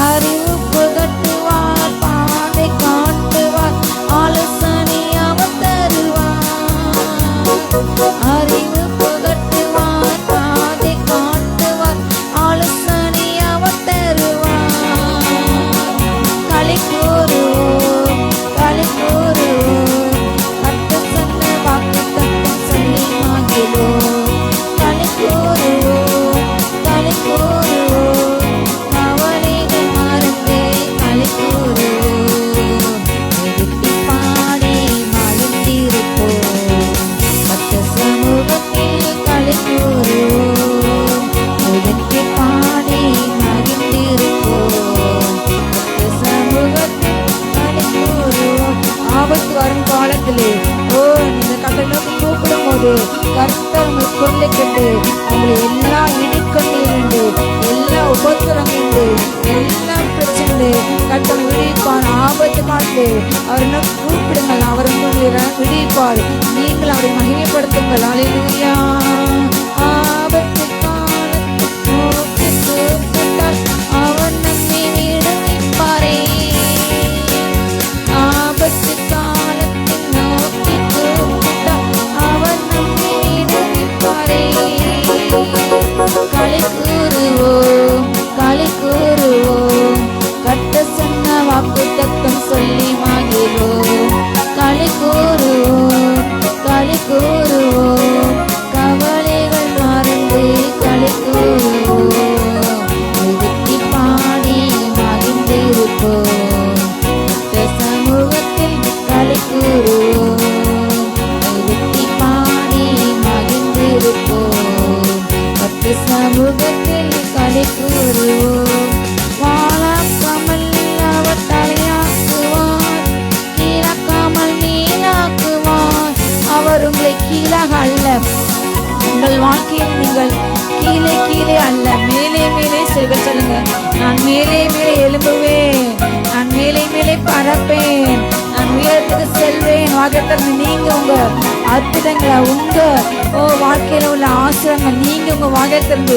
அறிவு புகட்டுவார், பாதை காட்டுவார், ஆலோசனை அவர் தருவார். அறிவு புகட்டுவார், பாதை காட்டுவார், ஆலோசனை அவர் தருவார். களி கூறுவோம், களி கூறுவோம், கர்த்தர் சொன்ன வாக்குத்தத்தம் சொல்லி மகிழ்வோம். களி கூறுவோம், களி கூறுவோம், கவலைகள் மறந்து களி கூறுவோம். எழுத்தி பாடி மகிழ்ந்திருப்போம், கர்த்தர் சமூகத்தில் களி கூறுவோம். எழுத்தி பாடி மகிழ்ந்திருப்போம், கர்த்தர் சமூகத்தில் களி கூறுவோம். ஆபத்து வரும் காலத்திலே நீங்க கர்த்தரை நோக்கி கூப்பிடும் போது கர்த்தர் உங்களை கொள்ளை கண்டு உங்களை எல்லா இடிக்கண்ணிலிருந்து, எல்லா உபத்திரமிருந்து, எல்லா பிரச்சனை கர்த்தர் விடுவிப்பார். ஆபத்து காலத்திலே அவரை நோக்கி கூப்பிடுங்கள். அவர் உங்களை விடுவிப்பார். நீங்கள் அவரை மகிமைப்படுத்துங்கள். அல்லேலூயா. ஆபத்து காலத்தில் நோக்கி கூப்பிட்டால் அவர் நம்மை விடுவிப்பாரே. ஆபத்து காலத்தில் நோக்கி கூப்பிட்டால் அவர் நம்மை விடுவிப்பாரே. களி கூறுவோம், களி கூறுவோம், கர்த்தர் சொன்ன வாக்குத்தத்தம் சொல்லி மகிழ்வோம். களி கூறுவோம், களி கூறுவோம், கவலைகள் மறந்து களி கூறுவோம். எழுத்தி பாடி மகிழ்ந்திருப்போம், கர்த்தர் சமூகத்தில் களி கூறுவோம். எழுத்தி பாடி மகிழ்ந்திருப்போம், கர்த்தர் சமூகத்தில் களி கூறுவோம். வாழாக்காமல் அவர் தலையாக்குவார், கீழாக்காமல் மேலாக்குவார். அவர் உங்களை கீழாக அல்ல, உங்கள் வாழ்க்கையில் நீங்கள் கீழே கீழே அல்ல, மேலே மேலே செல்க. சொல்லுங்க. நான் மேலே மேலே எழும்புவேன், நான் மேலே மேலே பறப்பேன், நான் உயரத்துக்கு செல்வேன். வாக்குத்தத்தம் நீங்க உங்க அற்புதங்களை, உங்க வாழ்க்கையில உள்ள ஆசிரங்கள் நீங்க உங்க வாக்குத்தத்தம்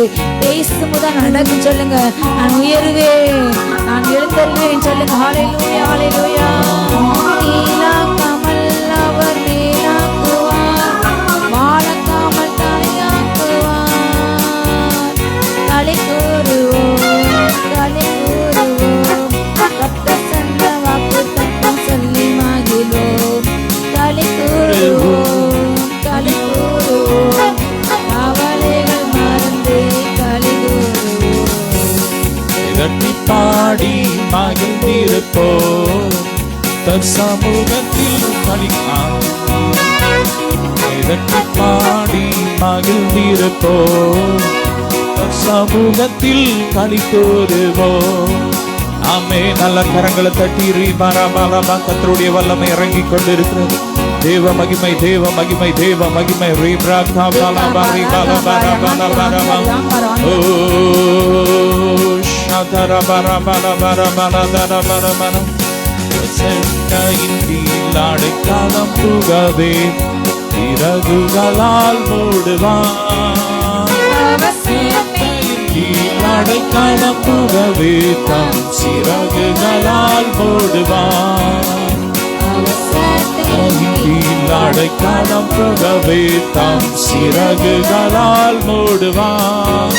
பேசும்போது நடக்கும். சொல்லுங்க. நான் உயருவேன், நான் எழுந்தருவேன். சொல்லுங்க. ஹல்லேலூயா, ஹல்லேலூயா. கீழாக்காமல் அவர் மேலாக்குவார், வாழாக்காமல் தலையாக்குவார். களி கூறுவோம், களி கூறுவோம், கர்த்தர் சொன்ன வாக்குத்தத்தம் சொல்லி மகிழ்வோம். களி கூறுவோம், களி கூறுவோம், கவலைகள் மறந்து களி கூறுவோம். எழுத்தி பாடி மகிழ்ந்திருப்போம், கர்த்தர் சமூகத்தில் களி எழுத்தி பாடி மகிழ்ந்திருப்போம், கர்த்தர் சமூகத்தில் களி கூறுவோம். ஆமே. நல்ல கரங்களை தட்டி ரீபாராபாலபா. கர்த்தருடைய வல்லமை இறங்கி கொண்டிருக்கிறது. தேவ மகிமை, தேவ மகிமை, தேவ மகிமை. ரீப்ராகாபாலபா ரீபாலபாராபாலபாரபா. ஓ ஷதரபரபரபரபரபரபரபர. செட்டையின் கீழ் அடைக்கலம் புகவே சிறகுகளால் மூடுவான். செட்டையின் கீழ் அடைக்கலம் புகவே தம் சிறகுகளால் மூடுவான். கீழ் அடைக்கலம் புகவே தம் சிறகுகளால் மூடுவான்.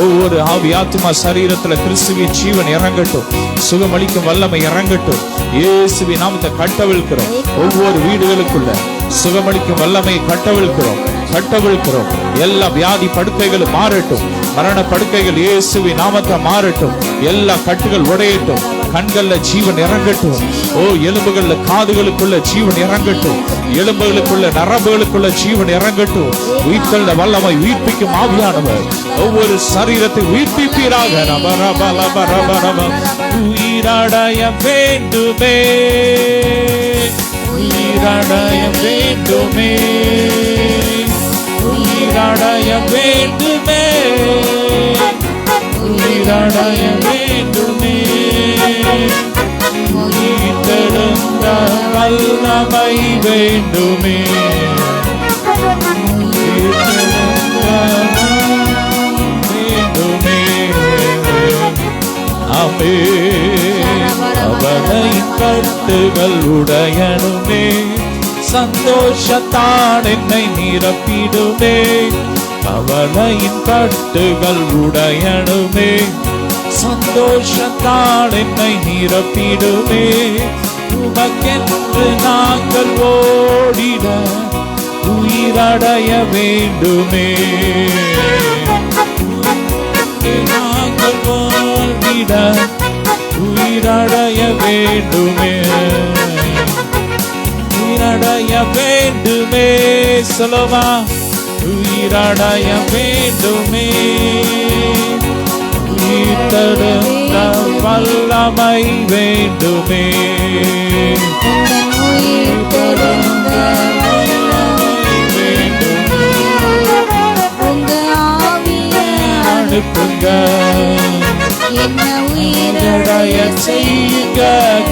ஒவ்வொரு ஆவி ஆத்துமா சரீரத்துல கிறிஸ்துவின் ஜீவன் இறங்கட்டும். சுகமளிக்கும் வல்லமை இறங்கட்டும். இயேசுவின் நாமத்தை கட்டவிழ்க்கிறோம். ஒவ்வொரு வீடுகளுக்குள்ள சுகமளிக்கும் வல்லமை கட்டவிழ்க்கிறோம். எல்லா வியாதி படுக்கைகளும் மாறட்டும். மரண படுக்கைகள் இயேசுவின் நாமத்தை மாறட்டும். எல்லா கட்டுகள் உடையட்டும். கண்கள்ல ஜீவன் இறங்கட்டும். ஓ எலும்புகள்ல காதுகளுக்குள்ள ஜீவன் இறங்கட்டும். எலும்புகளுக்குள்ள நரம்புகளுக்குள்ள ஜீவன் இறங்கட்டும். உயிர்த்தெழுந்த வல்லமை உயிர்ப்பிக்கும் ஆவியானவர் ஒவ்வொரு சரீரத்தை உயிர்ப்பிப்பீராக. உயிரடைய வேண்டுமே, உயிரடைய வேண்டுமே, உயிரடைய வேண்டுமே, உயிரடைய வேண்டுமே. உயிர்த்தெழுந்த வல்லமை வேண்டுமே, உயிர்த்தெழுந்த வேண்டுமே. ஆமே. அவனை கட்டுகள் உடையனுமே, சந்தோஷத்தான் என்னை நிரப்பிடுமே. அவனையின் கட்டுகள் உடையனுமே, சந்தோஷத்தான் என்னை நிரப்பிடுமே. உமக்கென்று நாங்கள் ஓடிட உயிரடைய வேண்டுமே. நாங்கள் ஓடிட உயிரடைய வேண்டுமே, உயிரடைய வேண்டுமே. சொல்லுமா, உயிரடைய வேண்டுமே. உயிர்த்தெழுந்த வல்லமை வேண்டுமே, உயிர்த்தெழுந்த வல்லமை வேண்டுமே. உங்க ஆவியை அனுப்புங்க, என்ன உயிரடைய செய்யுங்க.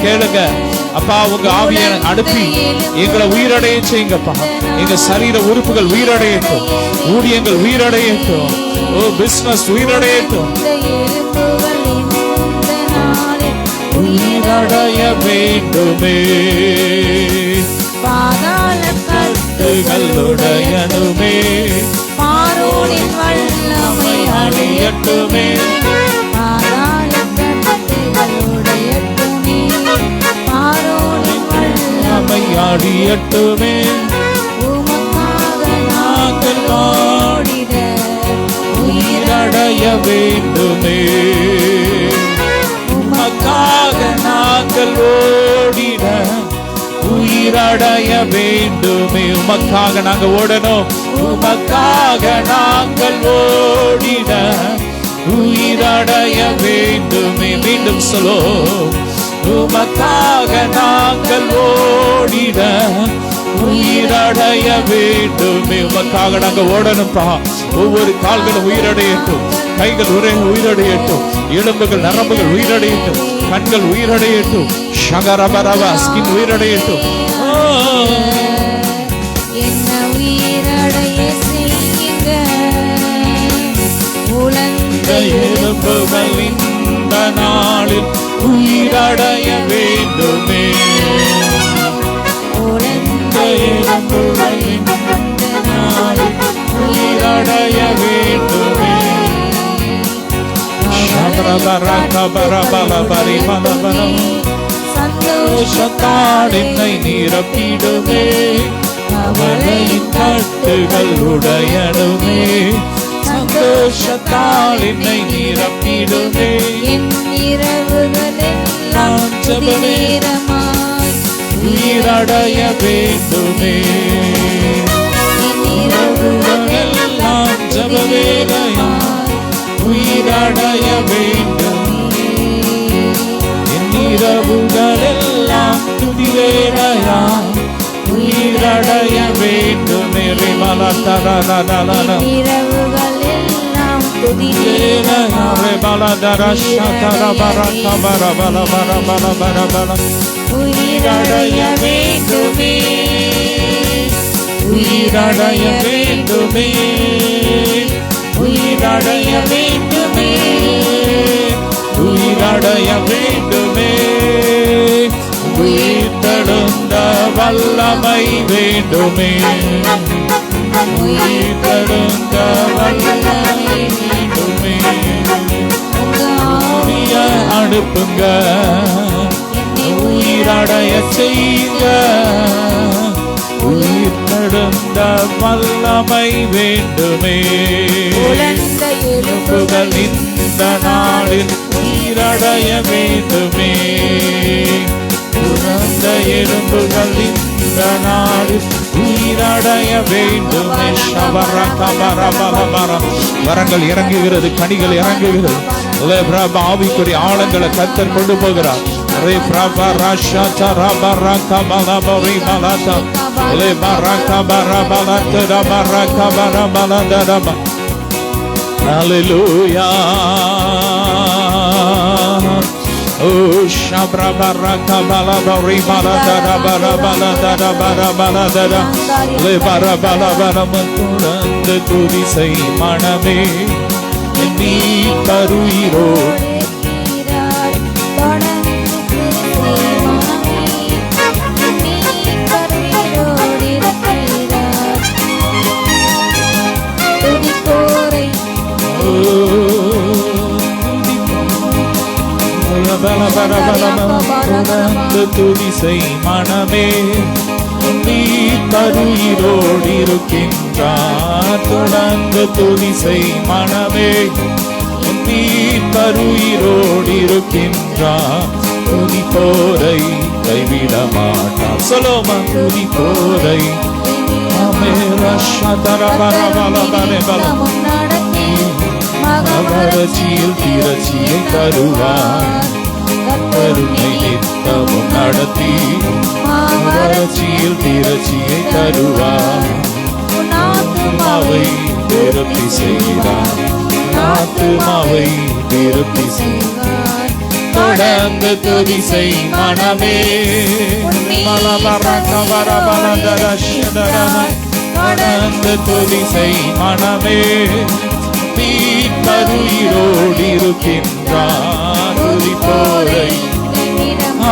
கேளுங்க அப்பா, உங்க ஆவியை அனுப்பி எங்களை உயிரடைய செய்யுங்கப்பா. எங்க சரீர உறுப்புகள் உயிரடையட்டும், ஊழியங்கள் உயிரடையட்டும், ஓ பிசினஸ் உயிரடையட்டும். உயிரடைய வேண்டுமே, பாதாள கட்டுகளுடையனுமே, பார்வோனின் வல்லமை அழியட்டுமே. பாதாள கட்டுகளுடையட்டுமே, பார்வோனின் வல்லமை அழியட்டுமே. உமக்காக நாங்கள் ஓடிட உயிரடைய வேண்டுமே, உமக்காக நாங்கள் ஓடிட உயிரடைய வேண்டுமே. உமக்காக நாங்க ஓடணும், உமக்காக நாங்கள் ஓடிட உயிரடைய வேண்டுமே. மீண்டும் சொல்லோ, உமக்காக நாங்கள் ஓடிட உயிரடைய வேண்டுமே. உமக்காக நாங்க ஓடணும்பா. ஒவ்வொரு கால்களும் உயிரடையட்டும், கைகள் உயிரடையட்டும், எலும்புகள் நரம்புகள் உயிரடையட்டும், கண்கள் உயிரடையட்டும், ஷகரபரவா ஸ்கின் உயிரடையட்டும். என்ன உயிரடைய செய்யுங்க, உலர்ந்த எலும்புகள் இந்த நாளில் உயிரடைய வேண்டுமே. உலர்ந்த எலும்புகள் இந்த நாளில் உயிரடைய வேண்டுமே. சந்தோஷத்தால் என்னை நிரப்பிடுமே. அவளையின் கட்டுகள் உடையனுமே, சந்தோஷத்தால் என்னை நிரப்பிடுமே. என் இரவுகளெல்லாம் துதி நேரமாய் உயிரடைய வேண்டுமே. என் இரவுகளெல்லாம் ஜப வேளையாய் உயிரடைய வேண்டுமே. என் இரவுகளெல்லாம் துதி வேளையாய் உயிரடைய வேண்டுமே. ரிமலதரதரதர இரவுகளெல்லாம் துதி வேளையாய் பலதரஷதரபரகபரபலபரபலபரபல உயிரடைய வேண்டுமே. உயிரடைய வேண்டுமே. உயிரடைய வேண்டுமே. உயிரடைய வேண்டுமே. உயிர்த்தெழுந்த வல்லமை வேண்டுமே. உயிர்த்தெழுந்த வல்லமை வேண்டுமே. ஆவிய அனுப்புங்க, உயிரடைய செய்யுங்க. உயிர்த்தெழுந்த வல்லமை வேண்டுமே. உலர்ந்த எலும்புகள் இந்த நாளில் உயிரடைய வேண்டுமே. உலர்ந்த எலும்புகள் இந்த நாளில் உயிரடைய வேண்டுமே. வரங்கள் இறங்குகிறது, கனிகள் இறங்குகிறது. ஆவிக்குரிய ஆழங்களை கர்த்தர் கொண்டு போகிறார். Hallelujah. Oh, Shabra Baraka Bala Bari Bala Dada Bara Bala Dada Bara Bala Dada Le Bara Bala Bara Manturanda Turi Sai Maname Ni Karuiro துதிசை மனமே நீ தருயிரோடு இருக்கின்றார். தொடர்ந்து துதிசை மனமே நீ தருயிரோடு இருக்கின்றார். துதி போரை கைவிட மாட்டார். சொல்லுமா துதி போரை வறட்சியில் திரட்சியை தருவார். கருணை நித்தமும் நடத்தி வறட்சியில் திரட்சியை தருவார். ஆத்துமாவை திருப்தி செய்கிறார். ஆத்துமாவை திருப்தி செய்வார். தொடர்ந்து துதிசை மனமே தொடர்ந்து துதிசை மனமே நீ கருயிரோடு இருக்கின்றார். துதி போரை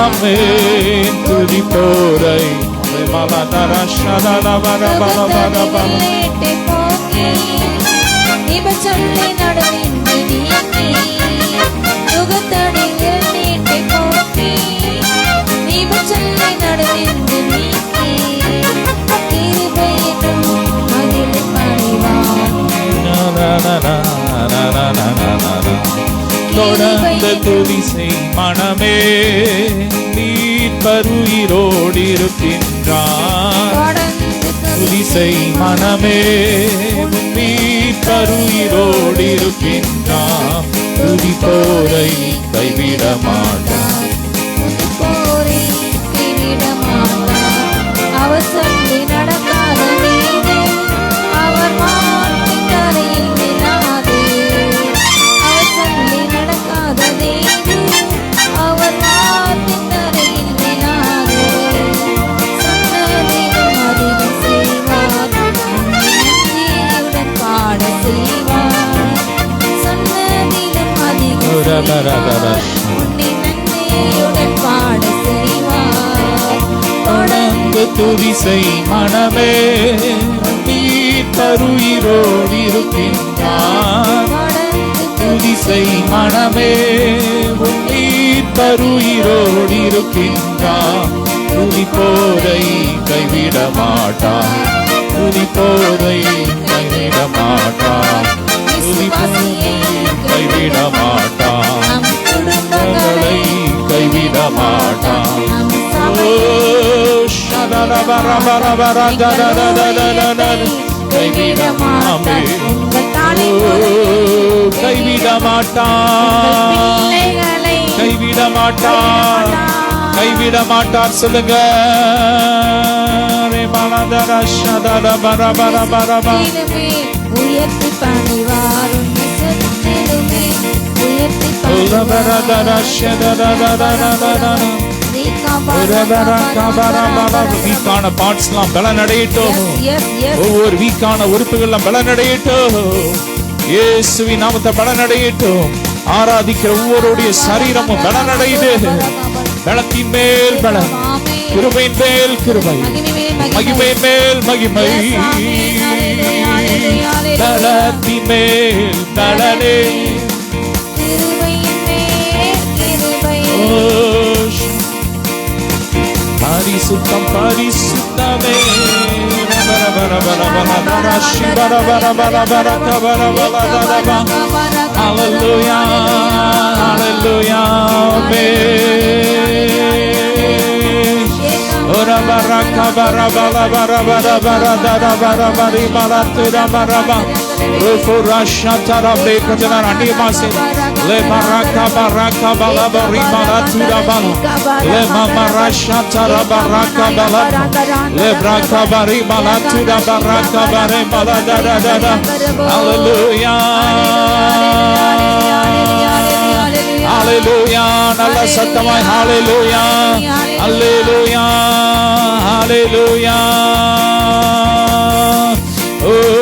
ஆமென். துதி போரை தொடர்ந்து துதிசை மனமே நீ பருயிரோடு இருக்கின்றார். துதிசை மனமே நீ பருயிரோடு இருக்கின்றார். துதி போரை கைவிட மாட்டார். அவர் சொல்லி நடக்காத நீதி அவர் வாக்கின் தரையில் நில்லாது. அவர் சொல்லி நடக்காத நீதி அவர் வாக்கின் தரையில் நில்லாது. சொன்னதிலும் அதிகம் செய்வார். நன்றியுடன் பாட செய்வார். சொன்னதிலும் அதிகம் செய்வார். உன்னை நன்றியுடன் பாட செய்வார். தொடர்ந்து துதிசை மனமே நீ தருயிரோடு இருக்கின்றார். துதிசை மனமே நீ தருயிரோடு இருக்கின்றார். துதி போரை கைவிட மாட்டார். துதி போரை கைவிட மாட்டார். துதி கைவிட மாட்டார் உங்கள் கைவிட மாட்டார், கைவிட மாட்டார், கைவிட மாட்டார். சொல்லுங்க. உயர்த்தி பணிவார் உயர்த்தி வீக்கான பார்ட்ஸ்லாம் பலனடையட்டும். ஒவ்வொரு வீக்கான உறுப்புகள்லாம் பலனடையட்டும். இயேசுவின் நாமத்தை பலனடையட்டும். ஆராதிக்கிற ஒவ்வொருடைய சரீரமும் பலனடையுது. பலத்தின் மேல் பலம், கிருபையின் மேல் கிருபை, மகிமையின் மேல் மகிமை. பலத்தின் மேல் பலனே, பரிசுத்தம் பரிசுத்தமே. Hallelujah, hallelujah, ora baraka bara bara bara bara bara bara bara bara bara tura bara bara refurasha tara breka jana rani mase le baraka baraka bala bari bara tura bala le mama rasha tara baraka bala le baraka bari bala tura baraka bare bala da da da da. Hallelujah, hallelujah, நல்ல சத்தமாய் hallelujah, hallelujah, hallelujah. Oh,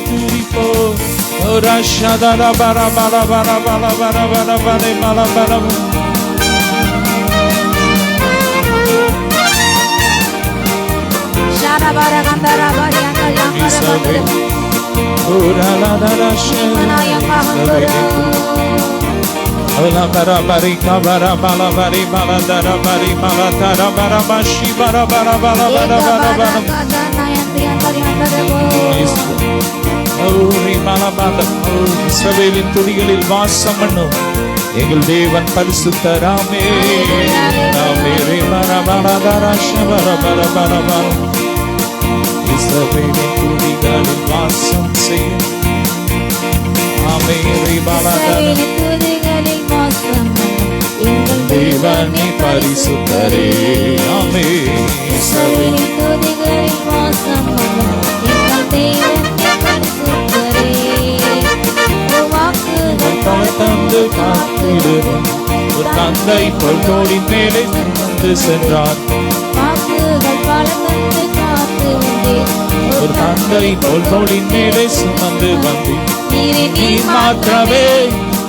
tulipo rasha da da bara bara bara bara bara bara bara bara bara. shara bara gandara bara gandara ora la da da shela ola bara bari ka bara bala bari bala dara bari bala dara bara bashi bara bara bala bara bara bara ஓரி மலபாதம். இஸ்ரவேலின் துதிகளில் வாசம் பண்ணும் எங்கள் தேவன் பரிசுத்தராமே. நாமே மரபரதர ஷபரபரபரபர இஸ்ரவேலின் துதிகளில் வாசம் செய்யும். ஆமே ரிபலதர தேவனே பரிசுத்தரே. ஆமே இஸ்ரவேலின் துதிகளில் வாசம் பண்ணும் எங்கள் தேவனே பரிசுத்தரே. வாக்குகள் பல தந்து காத்திடுவோம். ஒரு தந்தை பொருளோடின் மேலே சுமந்து சென்றார். வாக்குகள் பல தந்து காத்து வந்தேன். ஒரு தந்தை பொருளோடின் மேலே சுமந்து வந்தேன். நீர் மாத்திரமே,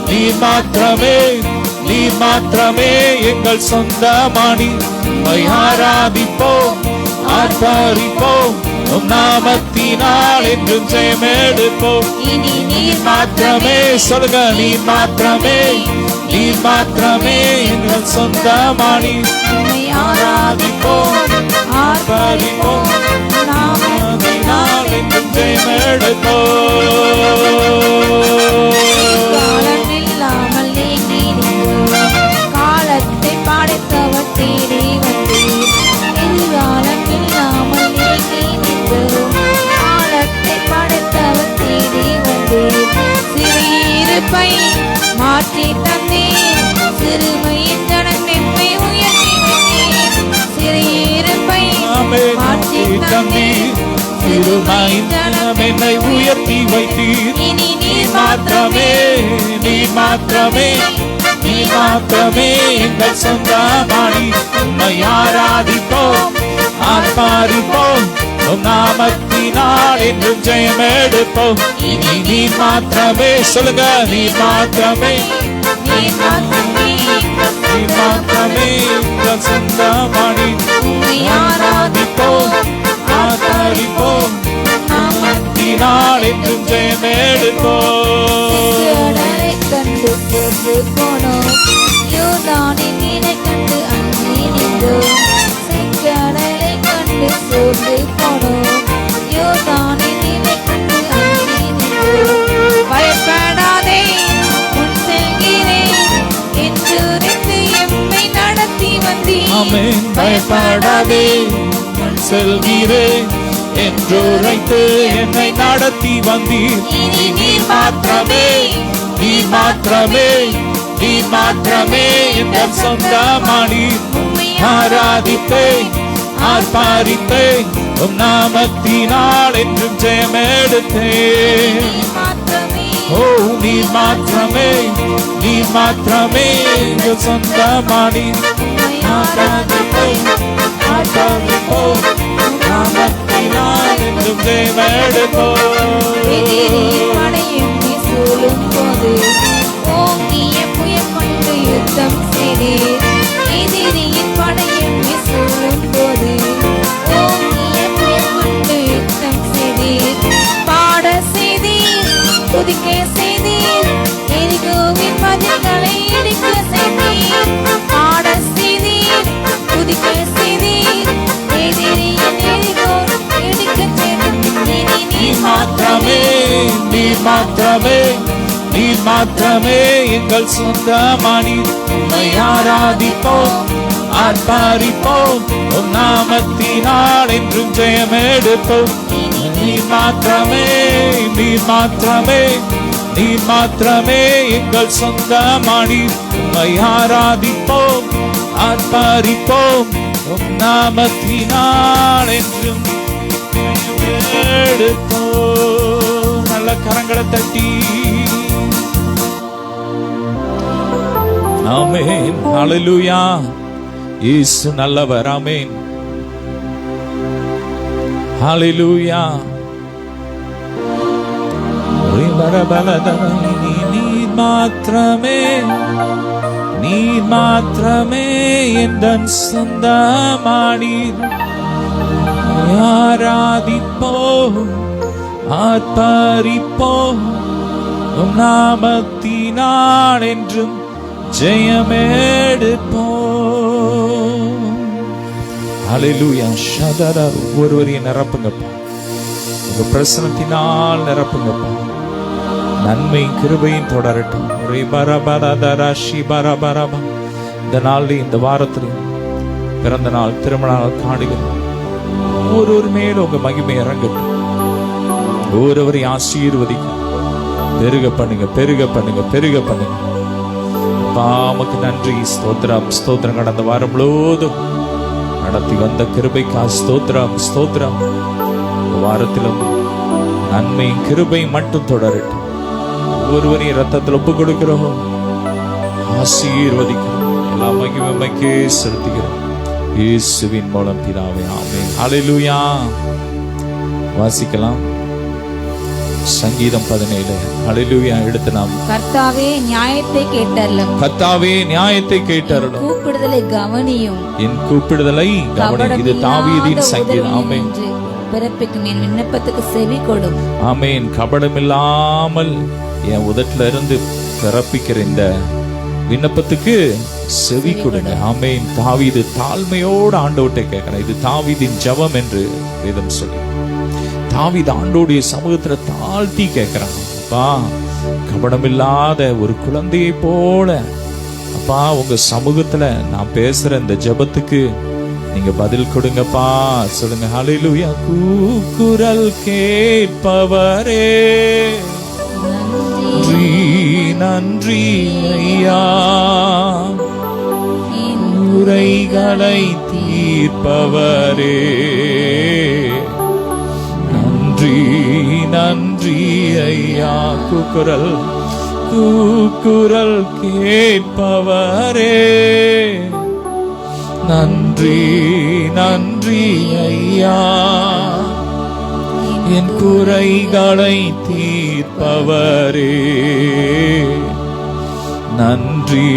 நீர் மாத்திரமே, நீர் மாத்திரமே எங்கள் சொந்தமானி. ஆராதிப்போம், ஆர்ப்பரிப்போம், உம் நாமத்தினால் என்றும் ஜெயமெடுப்போம். நீர் மாத்திரமே, சொல்லுங்க. நீர் மாத்திரமே, நீர் மாத்திரமே எங்கள் சொந்தமானி. ஆராதிப்போம், ஆர்ப்பரிப்போம், நாமத்தினால் என்றும் ஜெயமெடுப்போம். காலமில்லாமல் நீங்கினீர், காலத்தை படைத்தவர் தேடி வந்தீர். எதிர்காலம் இல்லாமல் நீங்கினீர், காலத்தை படைத்தவர் தேடி வந்தீர். சிறுபை மாற்றி தந்தீர், சிறுமையின் ஜனம் எம்மை உயர்த்தி வந்தீர். சிறுபை மாற்றி தந்தீர், சிறுமையின் ஜனம் என்னை உயர்த்தி வைத்தீர். இனி நீர் மாத்திரமே, நீர் மாத்திரமே, நீர் மாத்திரமே எங்கள் சொந்தமானி. உம்மை ஆராதிப்போம், ஆர்ப்பரிப்போம், உம் நாமத்தினால் என்றும் ஜெயமெடுப்போம். இனி நீர் மாத்திரமே, சொல்லுங்க. நீர் மாத்திரமே, நீர் மாத்திரமே, நீர் மாத்திரமே எங்கள் சொந்தமானி. உம்மை ஆராதிப்போம், ஆர்ப்பரிப்போம், நாமத்தினால் என்றும் ஜெயமெடுப்போம். கடலை கண்டு சென்று போனோம், யோர்தானின் நீரை கண்டு அஞ்சி நின்றோம். செங்கடலை கண்டு சோர்ந்து போனோம், யோர்தானின் நீரை கண்டு அஞ்சி நின்றோம். பயப்படாதே, முன் செல்கிறேன் என்று எம்மை நடத்தி வந்தீர். ஆமென். பயப்படாதே நான் செல்கிறேன் என்றுரைத்து என்னை நடத்தி வந்தீர். இனி நீர் மாத்திரமே, நீர் மாத்திரமே, நீர் மாத்திரமே என்ற சொந்தமானீர். உம்மை ஆராதிப்பேன், ஆர்ப்பாரிப்பேன், உம் நாமத்தினால் என்றும் ஜெயமெடுத்தேன். நீர் மாத்திரமே, ஓ நீர் மாத்திரமே, நீர் மாத்திரமே எங்கள் சொந்தமானீர். உம்மை ஆராதிப்போம், ஆர்ப்பாரிப்போம், உம் நாமத்தினால் என்றும் ஜெயமெடுப்போம். எதிரியின் படையும் சூழும் போது ஓங்கிய புயல் கொண்டு யுத்தம் செய்தீர். எதிரியின் படையும் சூழும் போது ஓங்கிய புயல் கொண்டு யுத்தம் செய்தீர். பாட செய்தீர், துதிக்க செய்தீர், எரிகோவின் மதில்களை இடிக்க செய்தீர். பாட செய்தீர், துதிக்க செய்தீர், எதிரியின் எரிகோ இடிக்க செய்தீர். இனி நீர் மாத்திரமே, நீர் மாத்திரமே, நீர் மாத்திரமே எங்கள் சொந்தமானீர். உம்மை ஆராதிப்போம், ஆர்ப்பாரிப்போம், உம் நாமத்தினால் என்றும் ஜெயமெடுப்போம். நீர் மாத்திரமே, நீர் மாத்திரமே, நீர் மாத்திரமே எங்கள் சொந்தமானீர். உம்மை ஆராதிப்போம், ஆர்ப்பாரிப்போம், உம் நாமத்தினால் என்றும் எடுப்போம். நல்ல கரங்களை தட்டி ஆமென். ஹல்லேலூயா. இயேசு நல்லவர். ஆமென். ஹல்லேலூயா. நீர் மாத்திரமே, நீர் மாத்திரமே எந்தன் சொந்தமானீர். ஆராதிப்போம், ஆர்ப்பரிப்போம், உம் நாமத்தினால் என்றும் ஜெயமெடுப்போம். ஹல்லேலூயா. ஷதரா. ஒருவரையும் நிரப்புங்கப்பா, உங்க பிரசனத்தினால் நிரப்புங்கப்பா. நன்மை கிருபையும் தொடரட்டும். இந்த நாளில், இந்த வாரத்திலும், பிறந்த நாள், திருமண நாள் காணுகிறோம். ஒருவர் மேல உங்க மகிமை இறங்கட்டும். ஒருவரையும் ஆசீர்வதிக்க பெருக பண்ணுங்க, பெருக பண்ணுங்க, பெருக பண்ணுங்க. பாமக்கு நன்றி. ஸ்தோத்திரம், ஸ்தோத்திரம். கடந்த வாரம் முழுவதும் நடத்தி வந்த கிருபைக்கா ஸ்தோத்திரம், ஸ்தோத்திரம். இந்த வாரத்திலும் நன்மையும் கிருபையும் மட்டும் தொடரட்டும். ஒருவரையும் ரத்தத்தில் ஒப்பு கொடுக்கிறோம், ஆசீர்வதிக்கிறோம். எல்லா மகிமைக்கே செலுத்துகிறோம் இயேசுவின் மூலம் பிதாவே. ஆமென். ஹல்லேலூயா. வாசிக்கலாம் சங்கீதம் 17. ஹல்லேலூயா. எடுத்து நாம் கர்த்தாவே நியாயத்தை கேட்டருளும், கர்த்தாவே நியாயத்தை கேட்டருளும், கூப்பிடுதலை கவனியும், என் கூப்பிடுதலை கவனியும். இது தாவீதின் சங்கீதம். ஆமென். பிறப்பிக்கும் என் விண்ணப்பத்துக்கு செவி கொடும். ஆமென். கபடமில்லாமல் என் உதட்டில இருந்து பிறப்பிக்கிற இந்த விண்ணப்பத்துக்கு செவி கொடுங்க. ஆமென். தாவீது தாழ்மையோடு ஆண்டவர்கிட்ட கேட்கிறேன். இது தாவீதின் ஜெபம் என்று வேதம் சொல்லி, தாவீது ஆண்டோடைய சமூகத்துல தாழ்த்தி கேட்கிறான். அப்பா, கபடமில்லாத ஒரு குழந்தையை போல அப்பா உங்க சமூகத்துல நான் பேசுற இந்த ஜெபத்துக்கு நீங்க பதில் கொடுங்கப்பா. சொல்லுங்க. ஹல்லேலூயா. கூக்குரல் கேட்பவரே, நன்றி நன்றி ஐயா, குறைகளை தீர்ப்பவரே, நன்றி நன்றி ஐயா. கூக்குரல் கூக்குரல் கேட்பவரே, நன்றி நன்றி ஐயா, என் குறைகளை தீர்ப்பவரே, நன்றி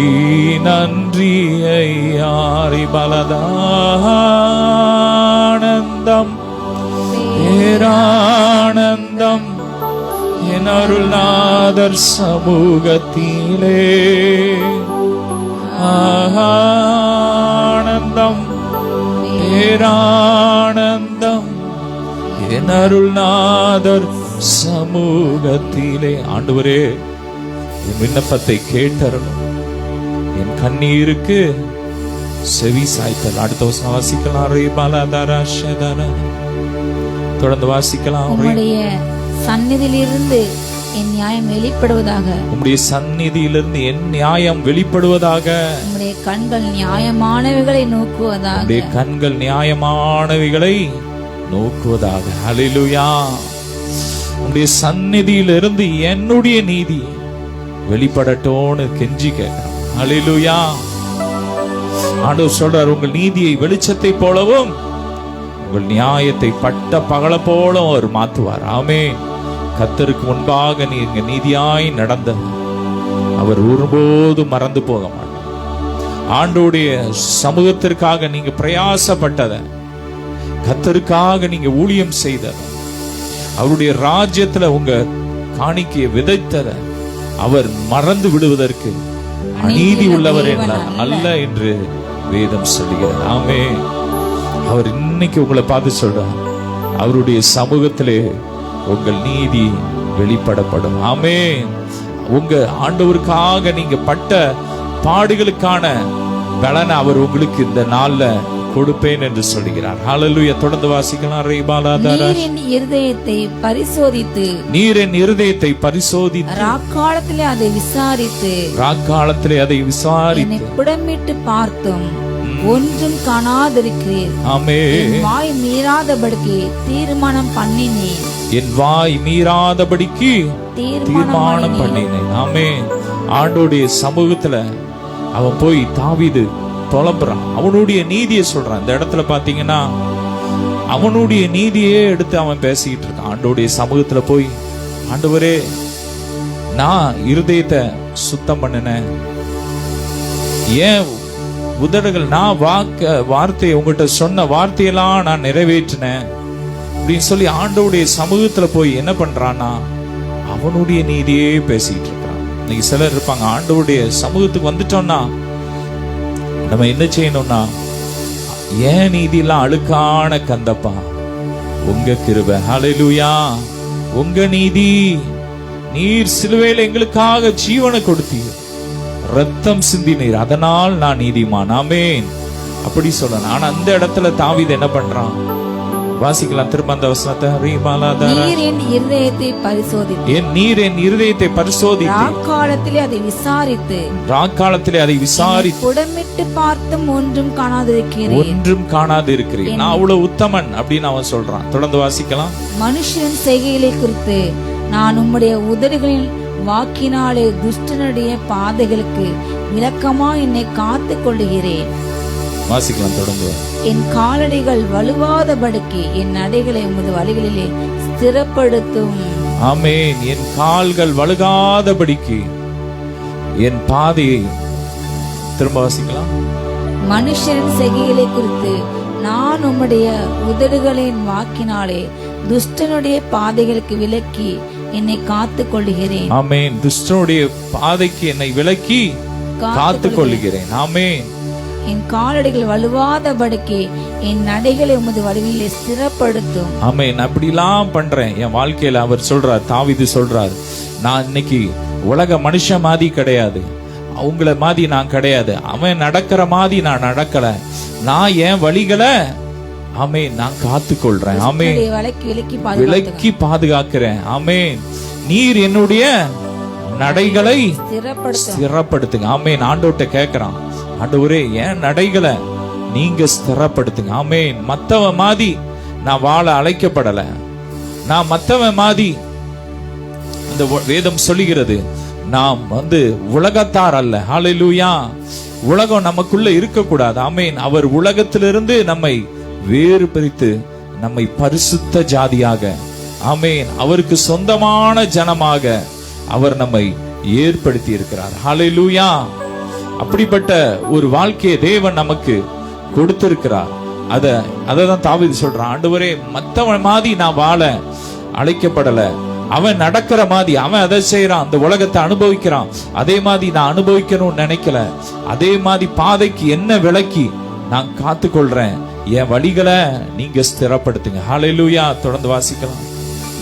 நன்றி ஐயா. பலதானந்தம் பேரானந்தம் என் அருள்நாதர் சமூகத்திலே, ஆனந்தம் பேரானந்தம் என் அருள்நாதர் சமூகத்திலே. ஆண்டவரே, என் விண்ணப்பத்தை கேட்டருளும், என் கண்ணீருக்கு செவி சாய்த்தல். அடுத்த வசனம் வாசிக்கலாம். ரேபாலாதாரா ஷதாரா. தொடர்ந்து வாசிக்கலாம். உம்முடைய சந்நிதியிலிருந்து என் நியாயம் வெளிப்படுவதாக. உம்முடைய சந்நிதியிலிருந்து என் நியாயம் வெளிப்படுவதாக. உம்முடைய கண்கள் நியாயமானவைகளை நோக்குவதாக. உம்முடைய கண்கள் நியாயமானவைகளை நோக்குவதாக. ஹல்லேலூயா. உம்முடைய சந்நிதியிலிருந்து என்னுடைய நீதி வெளிப்படட்டோன்னு கெஞ்சி கேட்கிறோம். ஹல்லேலூயா. ஆண்டவர் சொல்றார், உங்கள் நீதியை வெளிச்சத்தை போலவும் உங்கள் நியாயத்தை பட்ட பகல போலவும் அவர் மாற்றுவார். ஆமென். கர்த்தருக்கு முன்பாக நீங்க நீதியாய் நடந்த அவர் ஒருபோதும் மறந்து போக மாட்டார். ஆண்டவருடைய சமூகத்திற்காக நீங்க பிரயாசப்பட்டத, கர்த்தருக்காக நீங்க ஊழியம் செய்தத, அவருடைய ராஜ்யத்துல உங்க காணிக்கையை விதைத்தத அவர் மறந்து விடுவதற்கு அநீதி உள்ளவர் அல்ல என்று வேதம் சொல்லுகிறார். ஆமென். அவர் இன்னைக்கு உங்களை பார்த்து சொல்றார், அவருடைய சமூகத்திலே உங்கள் நீதி வெளிப்படப்படும். ஆமென். உங்க ஆண்டவருக்காக நீங்க பட்ட பாடுகளுக்கான பலனை அவர் உங்களுக்கு இந்த நாள்ல கொடுப்பேன் என்று சொல்கிறார். ஹல்லேலூயா. தொடர்ந்து வாசிக்கலாம். நீர் என் இருதயத்தை பரிசோதித்து, நீர் என் இருதயத்தை பரிசோதித்து, ராக்காலத்திலே அதை விசாரித்து, ராக்காலத்திலே அதை விசாரித்து, என்னை புடமிட்டு பார்த்தும் ஒன்றும் காணாதிருக்கிறீர். ஆமென். என் வாய் மீறாதபடிக்கு தீர்மானம் பண்ணினேன். என் வாய் மீறாதபடிக்கு தீர்மானம் பண்ணினேன். ஆமென். ஆண்டோடைய சமூகத்துல அவன் போய் தாவீது புலம்புறான், அவனுடைய நீதியை சொல்றான். இந்த இடத்துல பாத்தீங்கன்னா அவனுடைய நீதியே எடுத்து அவன் பேசிக்கிட்டு இருக்கான். ஆண்டோடைய சமூகத்துல போய், ஆண்டவரே, நான் இருதயத்தை சுத்தம் பண்ணினேன், ஏன் உதடுகள், நான் வார்த்தையை உங்ககிட்ட சொன்ன வார்த்தையெல்லாம் நான் நிறைவேற்றினேன் அப்படின்னு சொல்லி ஆண்டவருடைய சமூகத்துல போய் என்ன பண்றான்னா அவனுடைய நீதியே பேசிட்டு இருக்கான். இன்னைக்கு சிலர் இருப்பாங்க, ஆண்டவருடைய சமூகத்துக்கு வந்துட்டோம்னா நம்ம என்ன செய்யணும்னா, ஏன் நீதியெல்லாம் அழுக்கான கந்தப்பா, உங்க கிருபை, ஹல்லேலூயா, உங்க நீதி, நீர் சிலுவையில் எங்களுக்காக ஜீவனை கொடுத்தீர், ரத்தம் சிந்தினீர், அதனால் நான் நீதிமான். ஆமென். அப்படி சொல்லணும். ஆனா அந்த இடத்துல தாவீது என்ன பண்றான்? வாசிக்கலாம் திரும்ப அந்த வசனத்தை. நீர் என் இருதயத்தை பரிசோதித்து, நீர் என் இருதயத்தை பரிசோதித்து, ராக்காலத்திலே அதை விசாரித்து, ராக்காலத்திலே அதை விசாரித்து, புடமிட்டு பார்த்தும் ஒன்றும் காணாதிருக்கிறேன், ஒன்றும் காணாதிருக்கிறேன், நான் அவ்வளவு உத்தமன் அப்படின்னு அவன் சொல்றான். தொடர்ந்து வாசிக்கலாம். மனுஷன் செய்கைகளை குறித்து நான் உம்முடைய உதடுகளின் வாக்கினாலே துஷ்டனுடைய பாதைகளுக்கு விலக்கமா என்னை காத்து கொள்ளுகிறேன். வாசிக்கலாம் தொடர்ந்து. என் காலடிகள் வலுவாதபடிக்கு என் நடைகளை உமது வழிகளிலே ஸ்திரப்படுத்தும். ஆமென். என் கால்கள் வழுகாதபடிக்கு என் பாதையை, திரும்ப வாசிக்கலாம். மனுஷரின் செய்கைகளை குறித்து நான் உம்முடைய உதடுகளின் வாக்கினாலே துஷ்டனுடைய பாதைகளுக்கு விலக்கி என்னை காத்து கொள்ளுகிறேன். ஆமென். துஷ்டனுடைய பாதைக்கு என்னை விலக்கி காத்து கொள்ளுகிறேன். ஆமென். என் காலடிகள் வலுவாதபடிக்கு என் நடைகளை உமது வழிகளிலே ஸ்திரப்படுத்தும். ஆமென். அப்படிலாம் பண்றேன் என் வாழ்க்கையில. அவர் சொல்றார், தாவீது சொல்றார், நான் இன்னைக்கு உலக மனுஷன் மாதிரி கிடையாது, அவங்கள மாதிரி நான் கிடையாது, அவன் நடக்கிற மாதிரி நான் நடக்கல, நான் என் வழிகளை ஆமென் நான் காத்து கொள்றேன். ஆமென். விலக்கி பாதுகாக்கிறேன். ஆமென். நீர் என்னுடைய நடைகளை ஸ்திரப்படுத்துங்க. ஆமென். ஆண்டவர்ட்ட கேட்கிறான், ஆண்டவரே, என் நடைகளை நீங்க ஸ்திரப்படுத்துங்க. ஆமென். மத்தவன் மாதிரி நான் வாழ அழைக்கப்படல, நான் மத்தவன் மாதிரி, இந்த வேதம் சொல்லுகிறது, நாம் உலகத்தார் அல்ல. ஹல்லேலூயா. உலகம் நமக்குள்ள இருக்க கூடாது. ஆமென். அவர் உலகத்திலிருந்து நம்மை வேறு பிரித்து நம்மை பரிசுத்த ஜாதியாக, ஆமென், அவருக்கு சொந்தமான ஜனமாக அவர் நம்மை ஏற்படுத்தி இருக்கிறார். ஹல்லேலூயா. அப்படிப்பட்ட ஒரு வாழ்க்கையை தேவன் நமக்கு கொடுத்திருக்கிறார். அததான் தாவீது சொல்றான், ஆண்டவரே, மத்தவன் மாதிரி நான் வாழ அழைக்கப்படல, அவன் நடக்கிற மாதிரி, அவன் அதை செய்யறான், அந்த உலகத்தை அனுபவிக்கிறான், அதே மாதிரி நான் அனுபவிக்கணும்னு நினைக்கல, அதே மாதிரி பாதைக்கு என்ன விலக்கி நான் காத்து கொள்றேன், என் வழிகளை நீங்க ஸ்திரப்படுத்துங்க. ஹல்லேலூயா. தொடர்ந்து வாசிக்கலாம்.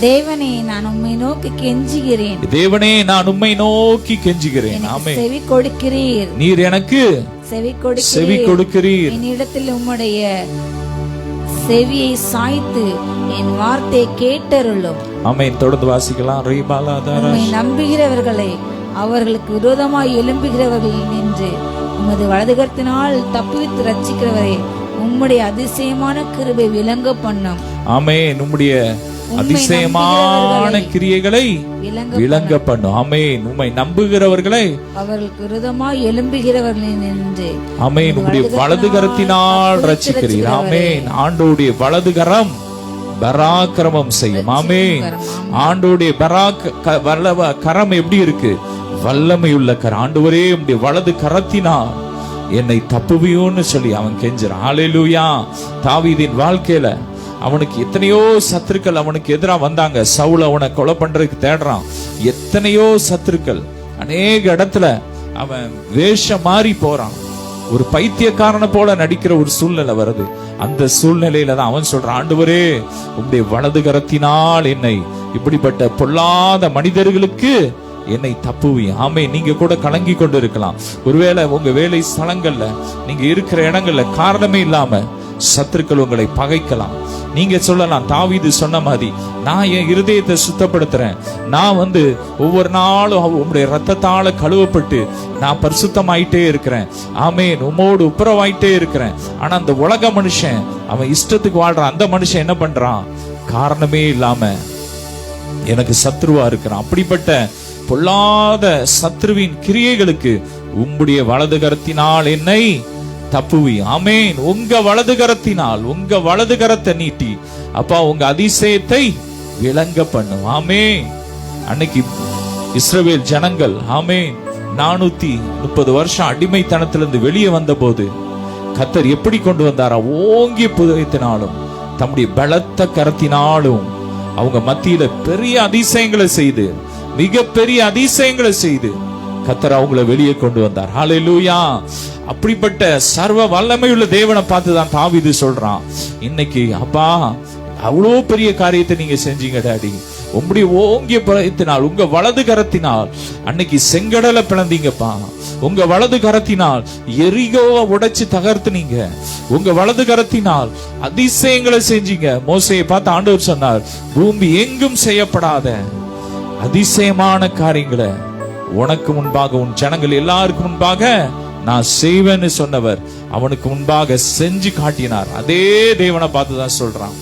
தேவனே, நான் உம்மை நோக்கி கெஞ்சுகிறேன். தேவனே, நான் உம்மை நோக்கி கெஞ்சுகிறேன். ஆமென். செவி கொடுக்கிறீர். நீர் எனக்கு செவி கொடுக்கிறீர். என்னிடத்தில் உம்முடைய செவியை சாய்த்து என் வார்த்தை கேட்டருளும். ஆமென். தொடர்ந்து வாசிக்கலாம். உம்மை நம்புகிறவர்களை அவர்களுக்கு விரோதமாய் எழும்புகிறவர்கள் நின்று உமது வலதுகரத்தினால் தப்புவித்து ரட்சிக்கிறவரே, உம்முடைய அதிசயமான கிருபை விளங்க பண்ணும். ஆமென். உம்முடைய அதிசயமான கிரியைகளை விளங்க பண்ணும். ஆமென். உம்மை நம்புகிறவர்களை அவர்களுக்கு விரோதமாய் எழும்புகிறவர்கள் நின்று ஆமென் உம்முடைய வலதுகரத்தினால் ரட்சிக்கிறீர். ஆமென். ஆண்டவருடைய வலதுகரம் பராக்கிரமம் செய்யும். ஆமென். ஆண்டவருடைய கரம் எப்படி இருக்கு? வல்லமையுள்ள கரம். ஆண்டவரே உம்முடைய வலது கரத்தினால் என்னை தப்புவியோன்னு சொல்லி அவன் கெஞ்சுறான். ஹல்லேலூயா. தாவீதின் வாழ்க்கையில அவனுக்கு எத்தனையோ சத்துருக்கள் அவனுக்கு எதிராக வந்தாங்க. சவுல் அவனை கொலை பண்றதுக்கு தேடுறான். எத்தனையோ சத்துருக்கள். அநேக இடத்துல அவன் வேஷம் மாறி போறான். ஒரு பைத்தியக்காரனை போல நடிக்கிற ஒரு சூழ்நிலை வருது. அந்த சூழ்நிலையில தான் அவன் சொல்றான், ஆண்டவரே உம்முடைய வலது கரத்தினால் என்னை இப்படிப்பட்ட பொல்லாத மனிதர்களுக்கு என்னை தப்புவி. ஆமே. நீங்க கூட கலங்கி கொண்டு இருக்கலாம். ஒருவேளை உங்க வேலை ஸ்தலங்கள்ல நீங்க இருக்கிற இடங்கள்ல காரணமே இல்லாம சத்துருக்கள் உங்களை பகைக்கலாம். நீங்க சொல்லலாம், தாவீது சொன்ன மாதிரி, நான் என் இருதயத்தை சுத்தப்படுத்துறேன். நான் ஒவ்வொரு நாளும் உம்முடைய ரத்தத்தால கழுவப்பட்டு நான் பரிசுத்தமாயிட்டே இருக்கிறேன். ஆமேன். உம்மோடு உப்புரவாயிட்டே இருக்கிறேன். ஆனா அந்த உலக மனுஷன் அவன் இஷ்டத்துக்கு வாழ்றான். அந்த மனுஷன் என்ன பண்றான்? காரணமே இல்லாம எனக்கு சத்ருவா இருக்கிறான். அப்படிப்பட்ட பொல்லாத சத்ருவின் கிரியைகளுக்கு உம்முடைய வலது கரத்தினால் என்னை தப்புவி. ஆமேன். உங்க வலது கரத்தினால், உங்க வலது கரத்தை நீட்டி அப்பா உங்க அதிசயத்தை விளங்க பண்ணும். ஆமேன். அன்னைக்கு இஸ்ரவேல் ஜனங்கள் ஆமேன் 430 வருஷம் அடிமைத்தனத்திலிருந்து வெளியே வந்த போது கர்த்தர் எப்படி கொண்டு வந்தாரா? ஓங்கிய புதயத்தினாலும் தம்முடைய பலத்த கரத்தினாலும் அவங்க மத்தியில பெரிய அதிசயங்களை செய்து, மிகப்பெரிய அதிசயங்களை செய்து கர்த்தர் அவங்கள வெளியே கொண்டு வந்தார். ஹல்லேலூயா. அப்படிப்பட்ட சர்வ வல்லமையுள்ள தேவனை பார்த்து தான் தாவீது சொல்றான், இன்னைக்கு அப்பா அவ்வளோ பெரிய காரியத்தை நீங்க செஞ்சீங்க டாடி. உங்களுடைய ஓங்கிய புறத்தினால், உங்க வலது கரத்தினால் அன்னைக்கு செங்கடலை பிளந்தீங்கப்பா. உங்க வலது கரத்தினால் எரிகோவை உடைச்சு தகர்த்துனீங்க. உங்க வலது கரத்தினால் அதிசயங்களை செஞ்சீங்க. மோசேயை பார்த்து ஆண்டவர் சொன்னார், பூமி எங்கும் செய்யப்படாத அதிசயமான காரியங்களை உனக்கு முன்பாக, உன் ஜனங்கள் எல்லாருக்கும் முன்பாக நான் செய்வேன்னு சொன்னவர் அவனுக்கு முன்பாக செஞ்சு காட்டினார். அதே தேவனை பார்த்து தான் சொல்றான்,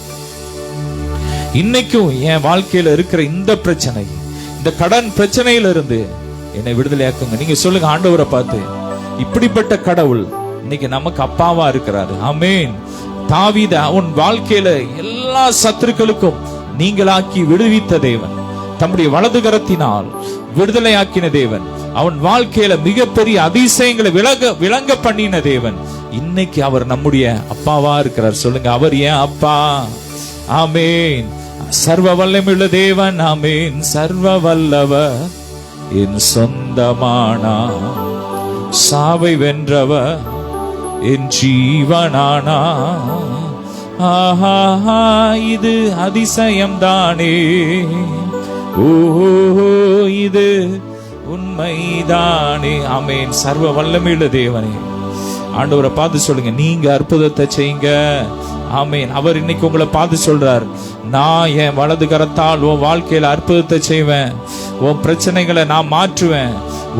இன்னைக்கும் என் வாழ்க்கையில இருக்கிற இந்த பிரச்சனை, இந்த கடன் பிரச்சனையில இருந்து என்னை விடுதலையாக்குங்க. நீங்க சொல்லுங்க ஆண்டவரை பார்த்து, இப்படிப்பட்ட கடவுள் இன்னைக்கு நமக்கு அப்பாவா இருக்கிறாரு. ஆமேன். தாவீது அவன் வாழ்க்கையில எல்லா சத்துருக்களுக்கும் நீங்களாக்கி விடுவித்த தேவன், தம்முடைய வலது கரத்தினால் விடுதலையாக்கின தேவன், அவன் வாழ்க்கையில மிகப்பெரிய அதிசயங்களை விளங்க பண்ணின தேவன், இன்னைக்கு அவர் நம்முடைய அப்பாவா இருக்கிறார். சொல்லுங்க, அவர் ஏன் அப்பா. ஆமேன். சர்வ வல்லமையுள்ள தேவன். ஆமேன். சர்வ வல்லவர் என் சொந்தமானா, சாவை வென்றவர் என் ஜீவனானா. ஆஹா, இது அதிசயம் தானே. ஓஹோ, இது உண்மைதானே. ஆமேன். சர்வ வல்லமையுள்ள தேவனே, ஆண்டவரை பார்த்து சொல்லுங்க, நீங்க அற்புதத்தை செய்யுங்க. ஆமேன். அவர் இன்னைக்கு உங்களை பார்த்து சொல்றார், நான் என் வலது கரத்தால் உன் வாழ்க்கையில அற்புதத்தை செய்வேன். உன் பிரச்சனைகளை நான் மாற்றுவேன்.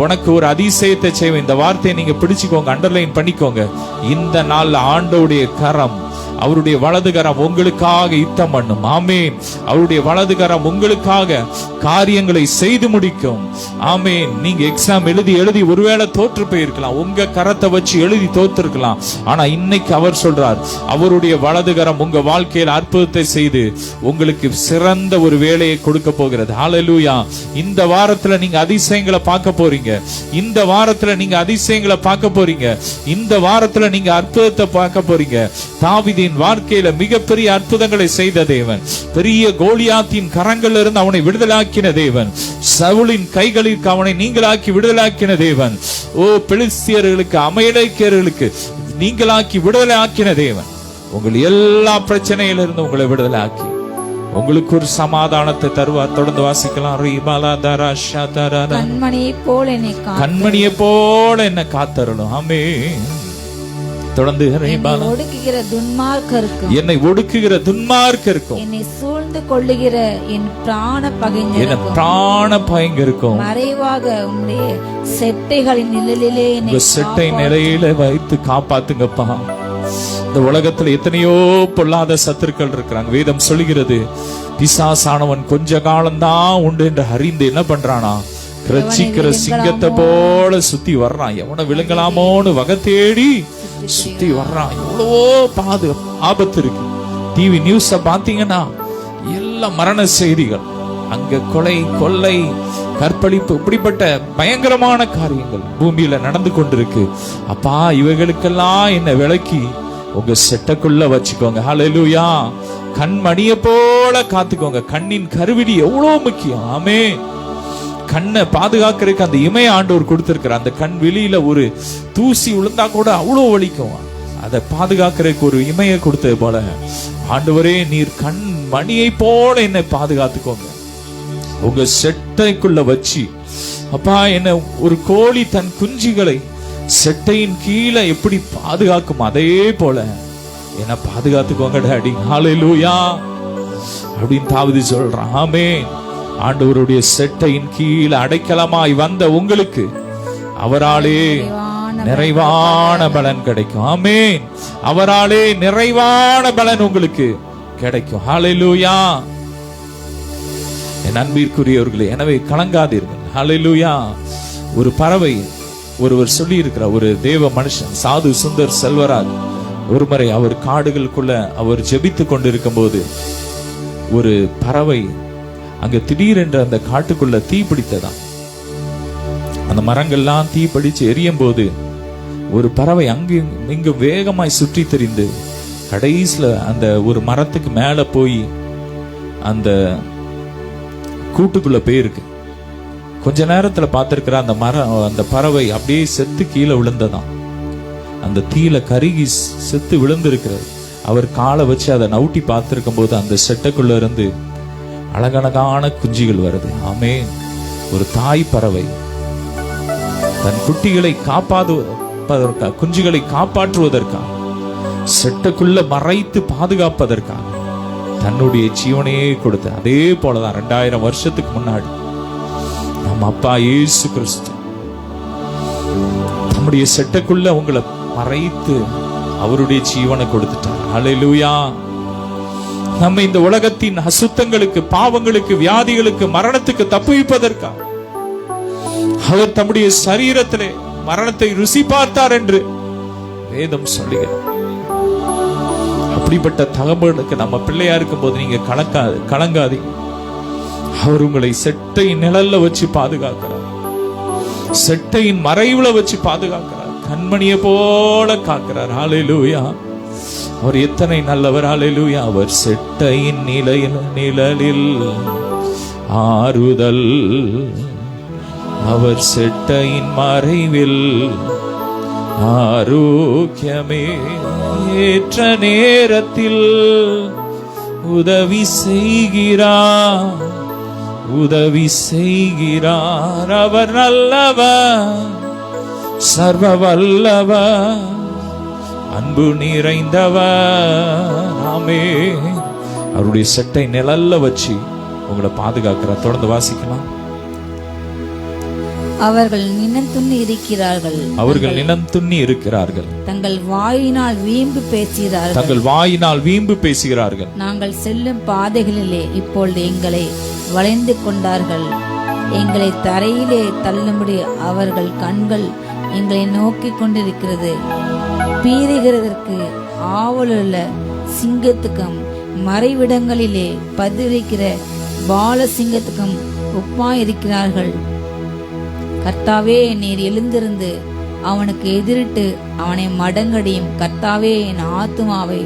உனக்கு ஒரு அதிசயத்தை செய்வேன். இந்த வார்த்தையை நீங்க பிடிச்சுக்கோங்க, அண்டர்லைன் பண்ணிக்கோங்க. இந்த நாள்ல ஆண்டவருடைய கரம், அவருடைய வலது கரம் உங்களுக்காக யுத்தம் பண்ணும். ஆமேன். அவருடைய வலது கரம் உங்களுக்காக காரியங்களை செய்து முடிக்கும். ஆமேன். நீங்க எக்ஸாம் எழுதி ஒருவேளை தோற்று போயிருக்கலாம், உங்க கரத்தை வச்சு எழுதி தோற்றிருக்கலாம். ஆனா இன்னைக்கு அவர் சொல்றார், அவருடைய வலது கரம் உங்க வாழ்க்கையில் அற்புதத்தை செய்து உங்களுக்கு சிறந்த ஒரு வேலையை கொடுக்க போகிறது. ஹல்லேலூயா. இந்த வாரத்துல நீங்க அதிசயங்களை பார்க்க போறீங்க. இந்த வாரத்துல நீங்க அதிசயங்களை பார்க்க போறீங்க. இந்த வாரத்துல நீங்க அற்புதத்தை பார்க்க போறீங்க. தாவீதின் வாழ்க்கையில மிகப்பெரிய அற்புதங்களை செய்த தேவன், பெரிய கோலியாத்தின் கரங்களில் இருந்து அவனை விடுதலாக்கின தேவன், சவுலின் கைகளிற்கு அவனை நீங்களாக்கி விடுதலாக்கின தேவன், ஓ பெலிஸ்தியர்களுக்கு, அமலேக்கியர்களுக்கு நீங்களாக்கி விடுதலை ஆக்கின தேவன், உங்கள் எல்லா பிரச்சனையிலிருந்து உங்களை விடுதலை ஆக்கி உங்களுக்கு ஒரு சமாதானத்தை தருவார். தொடர்ந்து வாசிக்கலாம். கண்மணியை போல என்ன காத்தருளும். ஆமென். தொடர்ந்து ஒடுக்குகிற துன்மார்க்கருக்கும் என்னை ஒடுக்குகிற துன்மார்க்கருக்கும் என்னை சூழ்ந்து கொள்ளுகிற என் பிராண பயங்கருக்கும் மறைவாக உம்முடைய செட்டைகளின் நிழலிலே என்னை செட்டை நிலையில வைத்து காப்பாத்துங்கப்பா. இந்த உலகத்துல எத்தனையோ பொல்லாத சத்துருக்கள் இருக்கிறாங்க. வேதம் சொல்லுகிறது, பிசாசானவன் கொஞ்ச காலம்தான் உண்டு என்று அறிந்து என்ன பண்றானா, ரட்சிக்கிற சிங்கத்தை போல சுத்தி வர்றான். எவனை விழுங்கலாமோன்னு வகை தேடி சுத்தி வர்றான். எவ்வளவோ ஆபத்து இருக்கு. டிவி நியூஸ் பாத்தீங்கன்னா எல்லாம் மரண செய்திகள். அங்க கொலை, கொள்ளை, கற்பழிப்பு, இப்படிப்பட்ட பயங்கரமான காரியங்கள் பூமியில நடந்து கொண்டிருக்கு. அப்பா, இவைகளுக்கெல்லாம் என்ன விலக்கி உங்க செட்டக்குள்ள வச்சுக்கோங்க. ஹல்லேலூயா. கண்மணிய போல காத்துக்கோங்க. கண்ணின் கருவிடி எவ்வளவு முக்கியம். ஆமென். கண்ணை பாதுகாக்கிறதுக்கு அந்த இமைய ஆண்டவர் கொடுத்திருக்கிறார். அந்த கண் வெளியில ஒரு தூசி விழுந்தா கூட அவ்வளவு வலிக்கும். அதை பாதுகாக்கிறதுக்கு ஒரு இமைய கொடுத்தது போல ஆண்டவரே, நீர் கண் மணியை போல என்னை பாதுகாத்துக்கோங்க. உங்க செட்டைக்குள்ள வச்சு அப்பா, என்ன ஒரு கோழி தன் குஞ்சுகளை செட்டையின் கீழே எப்படி பாதுகாக்கும், அதே போல என்ன பாதுகாத்துக்கோங்க டாடி. ஹல்லேலூயா அப்படின்னு தாவீது சொல்றான். ஆமென். ஆண்டவருடைய செட்டையின் கீழே அடைக்கலமாய் வந்த உங்களுக்கு அவராலே நிறைவான பலன் கிடைக்கும். ஆமென். அவராலே நிறைவான பலன் உங்களுக்கு கிடைக்கும். ஹல்லேலூயா. என் அன்பிற்குரியவர்களே, எனவே கலங்காதீர்கள். ஹல்லேலூயா. ஒரு பறவை, ஒருவர் சொல்லி இருக்கிறார், ஒரு தேவ மனுஷன் சாது சுந்தர் செல்வராஜ் ஒரு முறை அவர் காடுகளுக்குள்ள அவர் ஜெபித்து கொண்டிருக்கும் போது ஒரு பறவை அங்க திடீரென்று அந்த காட்டுக்குள்ள தீ பிடித்ததான். அந்த மரங்கள்லாம் தீ பிடிச்சு எரியும் போது ஒரு பறவை அங்கு இங்கு வேகமாய் சுற்றி தெரிந்து கடைசியில அந்த ஒரு மரத்துக்கு மேல போய் அந்த கூட்டுக்குள்ள போயிருக்கு. கொஞ்ச நேரத்துல பார்த்திருக்கிற அந்த பறவை அப்படியே செத்து கீழே விழுந்ததான். அந்த தீல கருகி செத்து விழுந்திருக்கிறது. அவர் காலை வச்சு அதை நவுட்டி பார்த்திருக்கும் போது அந்த செட்டைக்குள்ள இருந்து அழகழகான குஞ்சுகள் வருது. ஆமென். ஒரு தாய் பறவை தன் குட்டிகளை காப்பாற்றுவதற்காக, குஞ்சுகளை காப்பாற்றுவதற்காக, செட்டைக்குள்ள மறைத்து பாதுகாப்பதற்காக தன்னுடைய ஜீவனையே கொடுத்த அதே போலதான் 2000 வருஷத்துக்கு முன்னாடி நம்ம அப்பா இயேசு கிறிஸ்து நம்முடைய செட்டைக்குள்ள உங்களை மறைத்து அவருடைய ஜீவனை கொடுத்துட்டார். ஹல்லேலூயா. நம்ம இந்த உலகத்தின் அசுத்தங்களுக்கு, பாவங்களுக்கு, வியாதிகளுக்கு, மரணத்துக்கு தப்புவிப்பதற்காக அவர் தம்முடைய சரீரத்திலே மரணத்தை ருசி பார்த்தார் என்று வேதம் சொல்லுகிறது. அப்படிப்பட்ட தகவலுக்கு நம்ம பிள்ளையா இருக்கும் போது நீங்க கலங்காதீங்க. அவர் உங்களை செட்டையின் நிழல்ல வச்சு பாதுகாக்கிறார். செட்டையின் மறைவுல வச்சு பாதுகாக்கிறார். கண்மணியை போல காக்கிறார். ஹல்லேலூயா. அவர் எத்தனை நல்லவர். ஹல்லேலூயா. அவர் செட்டையின் நிழலில் ஆறுதல், அவர் செட்டையின் மறைவில் ஆரோக்கியமே, ஏற்ற நேரத்தில் உதவி செய்கிறார். அவர் நல்லவர், சர்வ வல்லவர், அன்பு நிறைந்தவர். ஆமென். அவருடைய செட்டை நிழல்ல வச்சு உங்களை பாதுகாக்கிறார். தொடர்ந்து வாசிக்கலாம். அவர்கள் நினம் துண்ணி இருக்கிறார்கள். அவர்கள் நினம் துண்ணி இருக்கிறார்கள். தங்கள் வாயினால் வீம்பு பேசுகிறார்கள். நாங்கள் செல்லும் பாதைகளிலே இப்பொழுது எங்களை வளைந்து கொண்டார்கள். எங்களை தரையிலே தள்ளும்படி அவர்கள் கண்கள் எங்களை நோக்கி கொண்டிருக்கிறது. பீறுகிறதற்கு ஆவலுள்ள சிங்கத்துக்கும் மறைவிடங்களிலே பதிவிருக்கிற பால சிங்கத்துக்கும் ஒப்பாயிருக்கிறார்கள். கர்த்தாவே, நீர் எழுந்திருந்து அவனுக்கு எதிரிட்டு அவனை மடங்கடியும். கர்த்தாவே, என் ஆத்துமாவை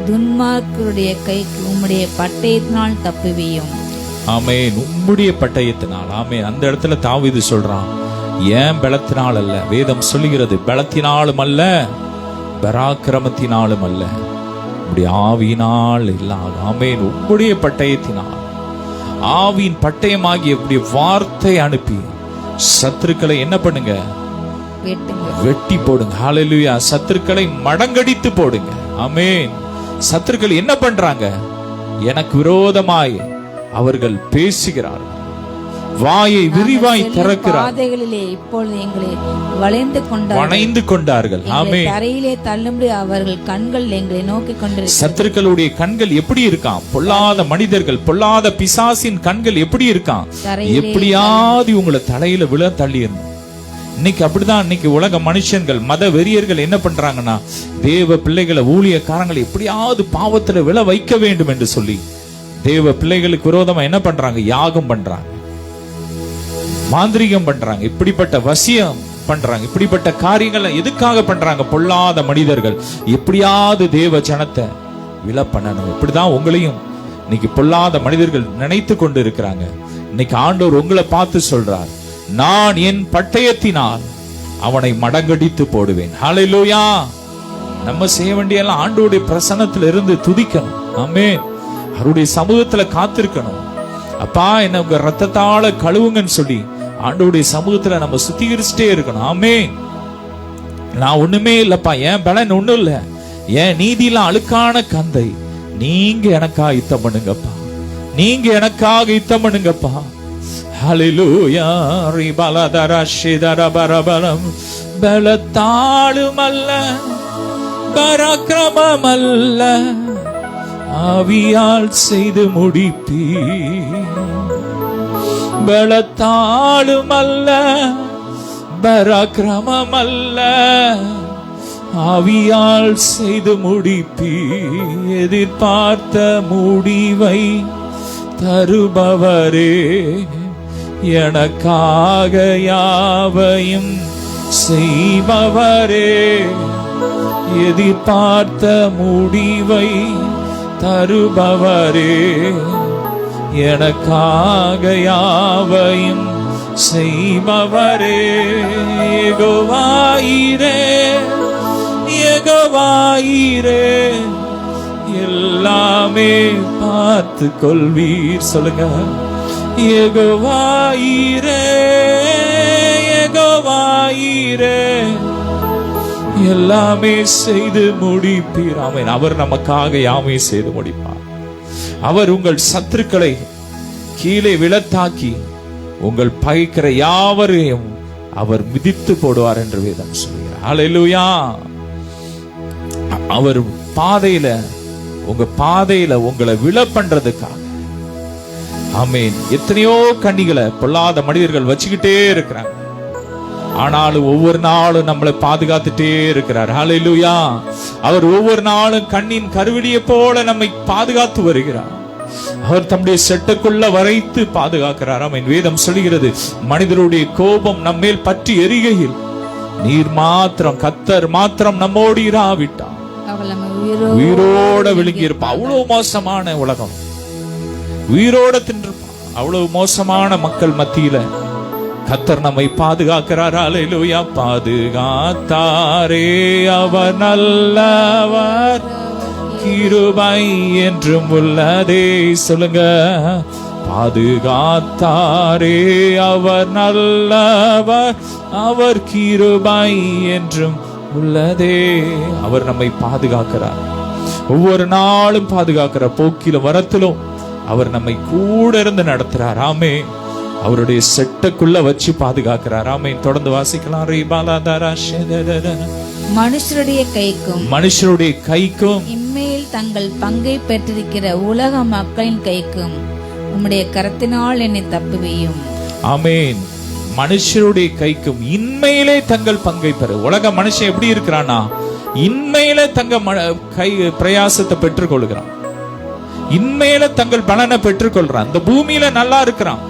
துன்மார்க்கருடைய கைக்கு உம்முடைய பட்டயத்தினால் தப்புவியும். ஆமென். உம்முடைய பட்டயத்தினால். ஆமென். அந்த இடத்துல தாவீது சொல்றான், ஏன் பலத்தினால் அல்ல. வேதம் சொல்லுகிறது, பலத்தினாலும் அல்ல, பராக்கிரமத்தினாலும் அல்ல, உம்முடைய ஆவியினால் எல்லாம். ஆமென். உம்முடைய பட்டயத்தினால், ஆவியின் பட்டயமாகி உம்முடைய வார்த்தை அனுப்பி சத்துருக்களை என்ன பண்ணுங்க? வெட்டி போடுங்க. ஹல்லேலூயா. சத்துருக்களை மடங்கடித்து போடுங்க. ஆமென். சத்துருக்கள் என்ன பண்றாங்க? எனக்கு விரோதமாய் அவர்கள் பேசுகிறார்கள், வாயை விரிவாய் திறக்கிறார்கள், இப்பொழுது எங்களை வளைந்து கொண்டார்கள். ஆமென். தரையிலே தள்ளும்படி அவர்கள் கண்கள் எங்களை நோக்கி கொண்டிருக்கிறது. சத்துருக்களுடைய கண்கள் எப்படி இருக்கான்? பொல்லாத மனிதர்கள், பொல்லாத பிசாசின் கண்கள் எப்படி இருக்கான்? எப்படியாவது உங்களை தலையில விழ தள்ளிடணும். இன்னைக்கு அப்படிதான். இன்னைக்கு உலக மனுஷன்கள், மத வெறியர்கள் என்ன பண்றாங்கன்னா, தேவ பிள்ளைகளை, ஊழியக்காரங்களை எப்படியாவது பாவத்துல விழ வைக்க வேண்டும் என்று சொல்லி தேவ பிள்ளைகளுக்கு விரோதமா என்ன பண்றாங்க? யாகம் பண்றாங்க, மாந்திரிகம் பண்றாங்க, இப்படிப்பட்ட வசியம் பண்றாங்க. இப்படிப்பட்ட காரியங்களை எதுக்காக பண்றாங்க? பொல்லாத மனிதர்கள் எப்படியாவது தேவ ஜனத்தை விழ பண்ணணும். இப்படிதான் உங்களையும் இன்னைக்கு பொல்லாத மனிதர்கள் நினைத்து கொண்டு இருக்கிறாங்க. இன்னைக்கு ஆண்டவர் உங்களை பார்த்து சொல்றார், நான் என் பட்டயத்தினால் அவனை மடங்கடித்து போடுவேன். ஹல்லேலூயா. நம்ம செய்ய வேண்டியெல்லாம் ஆண்டவருடைய பிரசன்னத்துல இருந்து துதிக்கணும். ஆமென். அவருடைய சமூகத்துல காத்திருக்கணும். அப்பா, என்ன உங்க ரத்தத்தால கழுவுங்கன்னு சொல்லி ஆண்டவருடைய சமூகத்துல நம்ம சுத்திகரிச்சுட்டே இருக்கணும். ஆமென். நான் ஒண்ணுமே இல்லப்பா, என் பலன் ஒண்ணும் இல்ல, என் நீதியில அழுக்கான கந்தை, நீங்க எனக்காக யுத்தம் பண்ணுங்கப்பா, நீங்க எனக்காக யுத்தம் பண்ணுங்கப்பா. ஹல்லேலூயா. ரிபலதரஷிதரபரபலம். பலத்தாலும் அல்ல, பராக்கிரமம் அல்ல, ஆவியால் செய்து முடிப்பீ. பலத்தாலும் அல்ல, பராக்கிரமம் அல்ல, ஆவியால் செய்து முடிப்பீ. எதிர்பார்த்த முடிவை தருபவரே, எனக்காக யாவையும் செய்பவரே. எதிர்பார்த்த முடிவை தருபவரே, எனக்காக யாவையும் செய்பவரே. யெகோவாயிரே, யெகோவாயிரே, எல்லாமே பார்த்து கொள்வீர். சொல்லுங்க. யெகோவாயிரே, யெகோவாயிரே, எல்லாமே செய்து முடிப்பீர். ஆமென். அவர் நமக்காக யாமே செய்து முடிப்பார். அவர் உங்கள் சத்துருக்களை கீழே விழத்தாக்கி உங்கள் பகைக்கிற யாவரையும் அவர் மிதித்து போடுவார் என்று வேதம் சொல்கிறார். ஹல்லேலூயா. அவர் பாதையில, உங்க பாதையில உங்களை விழ பண்றதுக்காக. ஆமென். எத்தனையோ கண்ணிகளை பொல்லாத மனிதர்கள் வச்சுக்கிட்டே இருக்கிறாங்க. ஆனாலும் ஒவ்வொரு நாளும் நம்மளை பாதுகாத்துட்டே இருக்கிறார். ஹல்லேலூயா. அவர் ஒவ்வொரு நாளும் கண்ணின் கருவிழியை போல நம்மை பாதுகாத்து வருகிறார். அவர் தம்முடைய செட்டுக்குள்ள வரைத்து பாதுகாக்கிறார். ஆமென். வேதம் சொல்கிறது, மனிதருடைய கோபம் நம்மேல் பற்றி எரிகையில் நீர் மாத்திரம், கர்த்தர் மாத்திரம் நம்மோடு இராவிட்டார் உயிரோட விழுங்கி இருப்பான். அவ்வளவு மோசமான உலகம், உயிரோட தின்றிருப்பான். அவ்வளவு மோசமான மக்கள் மத்தியில கர்த்தர் நம்மை பாதுகாக்கிறார். ஹல்லேலூயா. பாதுகாத்தாரே, அவர் நல்லவர், கிருபை என்றும் உள்ளதே. சொல்லுங்க. பாதுகாத்தாரே, அவர் நல்லவர், அவர் கிருபை என்றும் உள்ளதே. அவர் நம்மை பாதுகாக்கிறார். ஒவ்வொரு நாளும் பாதுகாக்கிறார். போக்கிலும் வரத்திலும் அவர் நம்மை கூட இருந்து நடத்துறார். ஆமே. அவருடைய செட்டுக்குள்ள வச்சு பாதுகாக்கிறார். ஆமென். தொடர்ந்து வாசிக்கலாம். மனுஷருடைய கைக்கும் இம்மேல் தங்கள் பங்கை பெற்றிருக்கிற உலக மக்களின் கைக்கும் உம்முடைய கரத்தினால் என்னை தப்புவியும். ஆமென். மனுஷருடைய கைக்கும் இன்மையிலே தங்கள் பங்கை பெற. உலக மனுஷன் எப்படி இருக்கிறானா, இன்மையில தங்க கை பிரயாசத்தை பெற்றுக் கொள்கிறான், இன்மையில தங்கள் பலனை பெற்றுக் கொள்றான், இந்த பூமியில நல்லா இருக்கிறான்.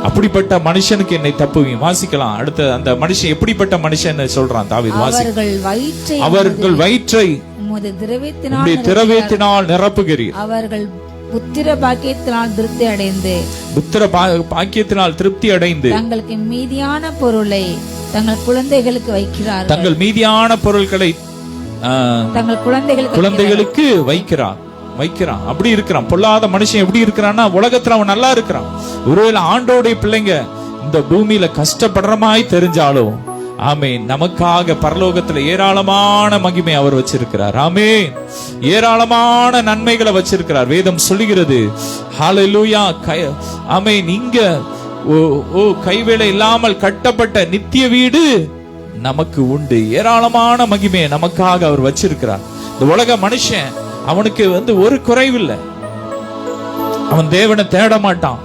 அப்படிப்பட்ட மனுஷனுக்கு என்னை தப்புவியும். வாசிக்கலாம். அடுத்த அந்த மனுஷன் எப்படிப்பட்ட மனுஷன் சொல்றான் தாவீது. அவர்கள் வயிற்றை உம்முடைய திரவியத்தினால் நிரப்புகிறீர். அவர்கள் புத்திர பாக்கியத்தினால் திருப்தி அடைந்து தங்களுக்கு மீதியான பொருளை தங்கள் குழந்தைகளுக்கு வைக்கிறார்கள். தங்கள் மீதியான பொருட்களை தங்கள் குழந்தைகளுக்கு வைக்கிறான். அப்படி இருக்கிறான். பொல்லாத மனுஷன் எப்படி இருக்கிறான்னா, உலகத்துல அவன் நல்லா இருக்கிறான். ஒருவேளை ஆண்டோடைய பிள்ளைங்க இந்த பூமியில கஷ்டப்படுறமாய் தெரிஞ்சாலும், ஆமென், நமக்காக பரலோகத்துல ஏராளமான மகிமை அவர் வச்சிருக்கிறார். ஆமென், ஏராளமான நன்மைகளை வச்சிருக்கிறார். வேதம் சொல்லுகிறது. ஹல்லேலூயா. ஆமென். இங்க கைவேலை இல்லாமல் கட்டப்பட்ட நித்திய வீடு நமக்கு உண்டு. ஏராளமான மகிமையை நமக்காக அவர் வச்சிருக்கிறார். இந்த உலக மனுஷன் அவனுக்கு ஒரு குறைவில்லை. அவன் தேவனை தேட மாட்டான்.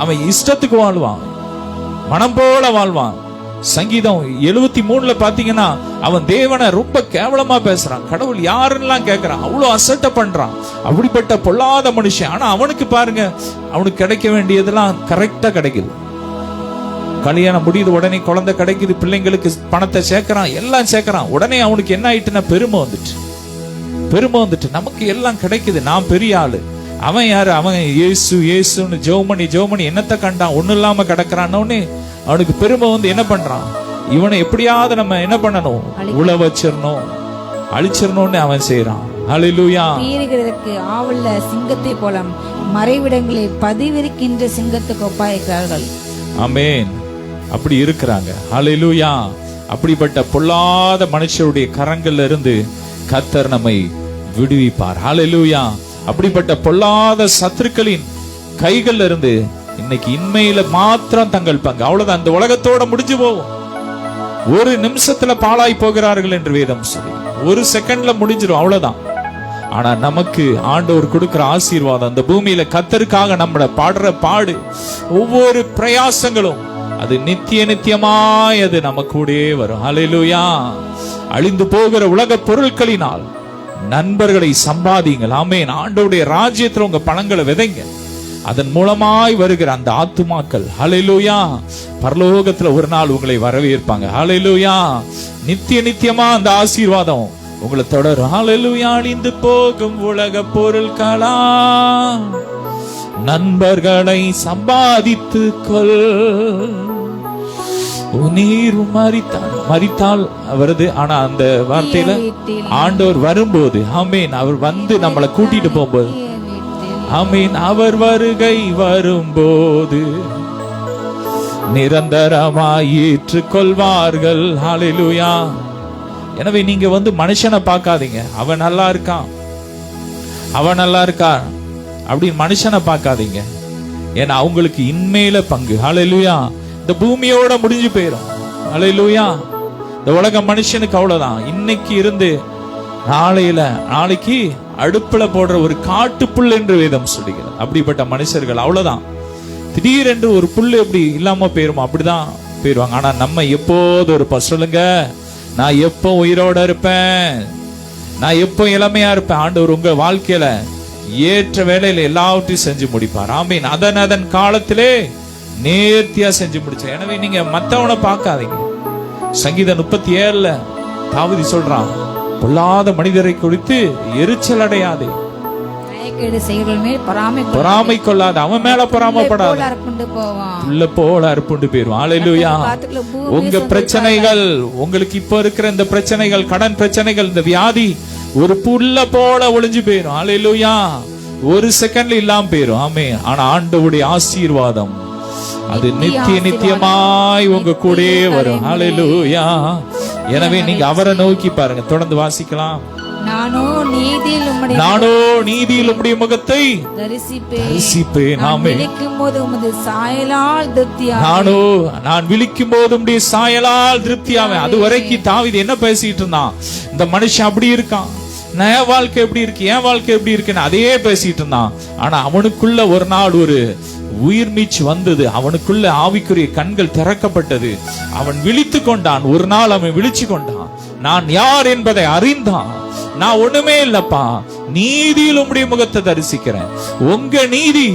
அவன் இஷ்டத்துக்கு வாழ்வான், மனம் போல வாழ்வான். சங்கீதம் 73 பாத்தீங்கன்னா, அவன் தேவனை ரொம்ப கேவலமா பேசுறான். கடவுள் யாருன்னு கேட்கிறான். அவ்வளவு அசட்டை பண்றான். அப்படிப்பட்ட பொல்லாத மனுஷன். ஆனா அவனுக்கு பாருங்க, அவனுக்கு கிடைக்க வேண்டியதெல்லாம் கரெக்டா கிடைக்குது. கல்யாணம் முடியுது, உடனே குழந்தை கிடைக்குது, பிள்ளைங்களுக்கு பணத்தை சேர்க்கிறான், எல்லாம் சேர்க்கிறான். உடனே அவனுக்கு என்ன ஆயிட்டுன்னா பெருமை வந்துட்டு நமக்கு எல்லாம் கிடைக்குது, நான் பெரிய ஆளு. அவன் யாரு? அவன் இயேசுன்னு ஜெபமணி என்னத்தை கண்டான், ஒண்ணு இல்லாம கிடக்குறான்னு அவனுக்கு பெருமை என்ன பண்றான்? இவனை எப்படியாவது நம்ம என்ன பண்ணணும், உழ வச்சிடணும், அழிச்சிடணும்னு அவன் செய்யறான். ஹல்லேலூயா. பீறுகிறதற்கு ஆவல்ல சிங்கத்தை போல மறைவிடங்களில் பதிவிருக்கின்ற சிங்கத்துக்கு ஒப்பாயிருக்கிறார்கள். ஆமென். அப்படி இருக்கிறாங்க. ஹல்லேலூயா. அப்படிப்பட்ட பொல்லாத மனுஷருடைய கரங்கள்ல இருந்து கர்த்தர் நம்மை விடுவிப்பார். ஹல்லேலூயா. அப்படிப்பட்ட பொல்லாத சத்துருக்களின் கைகள்ல இருந்து இன்னைக்கு இன்மையில மாத்திரம் தங்கள் பங்கு, அவ்வளவுதான். அந்த உலகத்தோட முடிஞ்சு போகும். ஒரு நிமிஷத்துல பாழாய் போகிறார்கள் என்று வேதம் சொல்லி, ஒரு செகண்ட்ல முடிஞ்சிடும், அவ்வளவுதான். ஆனா நமக்கு ஆண்டவர் கொடுக்கிற ஆசீர்வாதம், அந்த பூமியில கர்த்தருக்காக நம்மள பாடுற பாடு, ஒவ்வொரு பிரயாசங்களும் அது நித்தியமாய் அது நம்ம கூடயே வரும். ஹல்லேலூயா. அழிந்து போகிற உலக பொருட்களினால் நண்பர்களை சம்பாதிங்கள். ஆமென். ஆண்டவருடைய ராஜ்யத்துல உங்க பணங்களை விதைங்க. அதன் மூலமாய் வருகிற அந்த ஆத்துமாக்கள், ஹல்லேலூயா, பரலோகத்துல ஒரு நாள் உங்களை வரவேற்பாங்க. ஹல்லேலூயா. நித்தியமா அந்த ஆசீர்வாதம் உங்களை தொடரும். ஹல்லேலூயா. அழிந்து போகும் உலக பொருட்களா, நண்பர்களை சம்பாதித்து கொள். நீர் மரித்தால் வருது. ஆனா அந்த வார்த்தையில ஆண்டவர் வரும்போது, ஆமீன், அவர் வந்து நம்மளை கூட்டிட்டு போகும்போது, ஆமீன், அவர் வருகை வரும்போது நிரந்தரமாய் ஏற்றுக்கொள்வார்கள். ஹல்லேலூயா. எனவே நீங்க மனுஷனை பார்க்காதீங்க, அவன் நல்லா இருக்கான், அவன் நல்லா இருக்கான் அப்படின்னு மனுஷனை பார்க்காதீங்க. ஏன்னா அவங்களுக்கு இன்மையில பங்கு. ஹல்லேலூயா. இந்த பூமியோட முடிஞ்சு போயிடும். ஹல்லேலூயா. இந்த உலக மனுஷனுக்கு அவ்வளவுதான். இன்னைக்கு இருந்து நாளைக்கு அடுப்புல போடுற ஒரு காட்டு புல் என்று வேதம் சொல்லுகிறது. அப்படிப்பட்ட மனுஷர்கள் அவ்வளவுதான். திடீரென்று ஒரு புல் எப்படி இல்லாம போயிருமோ அப்படிதான் போயிருவாங்க. ஆனா நம்ம எப்போது ஒரு சொல்லுங்க, நான் எப்போ உயிரோட இருப்பேன், நான் எப்போ இளமையா இருப்பேன். ஆண்டவர் உங்க வாழ்க்கையில ஏற்ற வேலையில எல்லாவற்றையும் செஞ்சு முடிப்பார். ஆமீன். அதன் காலத்திலே நேர்த்தியா செஞ்சு முடிச்ச. எனவே நீங்க மத்தவனை பார்க்காதீங்க. சங்கீதம் 37 தாவீது சொல்றான், பொல்லாத மனிதரை குறித்து எரிச்சல் அடையாதே, பொறாமை கொள்ளாத, அவன் மேல பொறாமப்படாத, உள்ள போல அறுப்புண்டு போயிருவான். ஹல்லேலூயா. உங்க பிரச்சனைகள், உங்களுக்கு இப்ப இருக்கிற இந்த பிரச்சனைகள், கடன் பிரச்சனைகள், இந்த வியாதி ஒரு புல்ல போல ஒளிஞ்சு போயிரும். ஹல்லேலூயா. ஒரு செகண்ட்ல இல்லாம போயிரும். ஆமென். ஆனா ஆண்டவருடைய ஆசீர்வாதம் அது நித்தியமாய் உங்க கூட வரும். ஹல்லேலூயா. எனவே நீங்க அவரை நோக்கி பாருங்க. தொடர்ந்து வாசிக்கலாம். நானோ நீதியில் உம்முடைய முகத்தை தரிசிப்பேன். நான் விழிக்கும் போது உம்முடைய சாயலால் திருப்தியாவேன். அது வரைக்கும் தாவீது என்ன பேசிட்டு இருந்தான்? இந்த மனுஷன் அப்படி இருக்கான், என் வாழ்க்கை எப்படி இருக்கு, என் வாழ்க்கை எப்படி இருக்குன்னு அதையே பேசிட்டு இருந்தான். ஆனா அவனுக்குள்ள ஒரு நாள் ஒரு உயிர் மீச்சு வந்தது. அவனுக்குள்ள ஆவிக்குரிய கண்கள் திறக்கப்பட்டது. அவன் விழித்து கொண்டான். ஒரு நாள் அவன் விழிச்சு கொண்டான். நான் யார் என்பதை அறிந்தான். நான் ஒண்ணுமே இல்லப்பா, நீதியில் உம்முடைய முகத்தை தரிசிக்கிறேன். உங்க நீதி,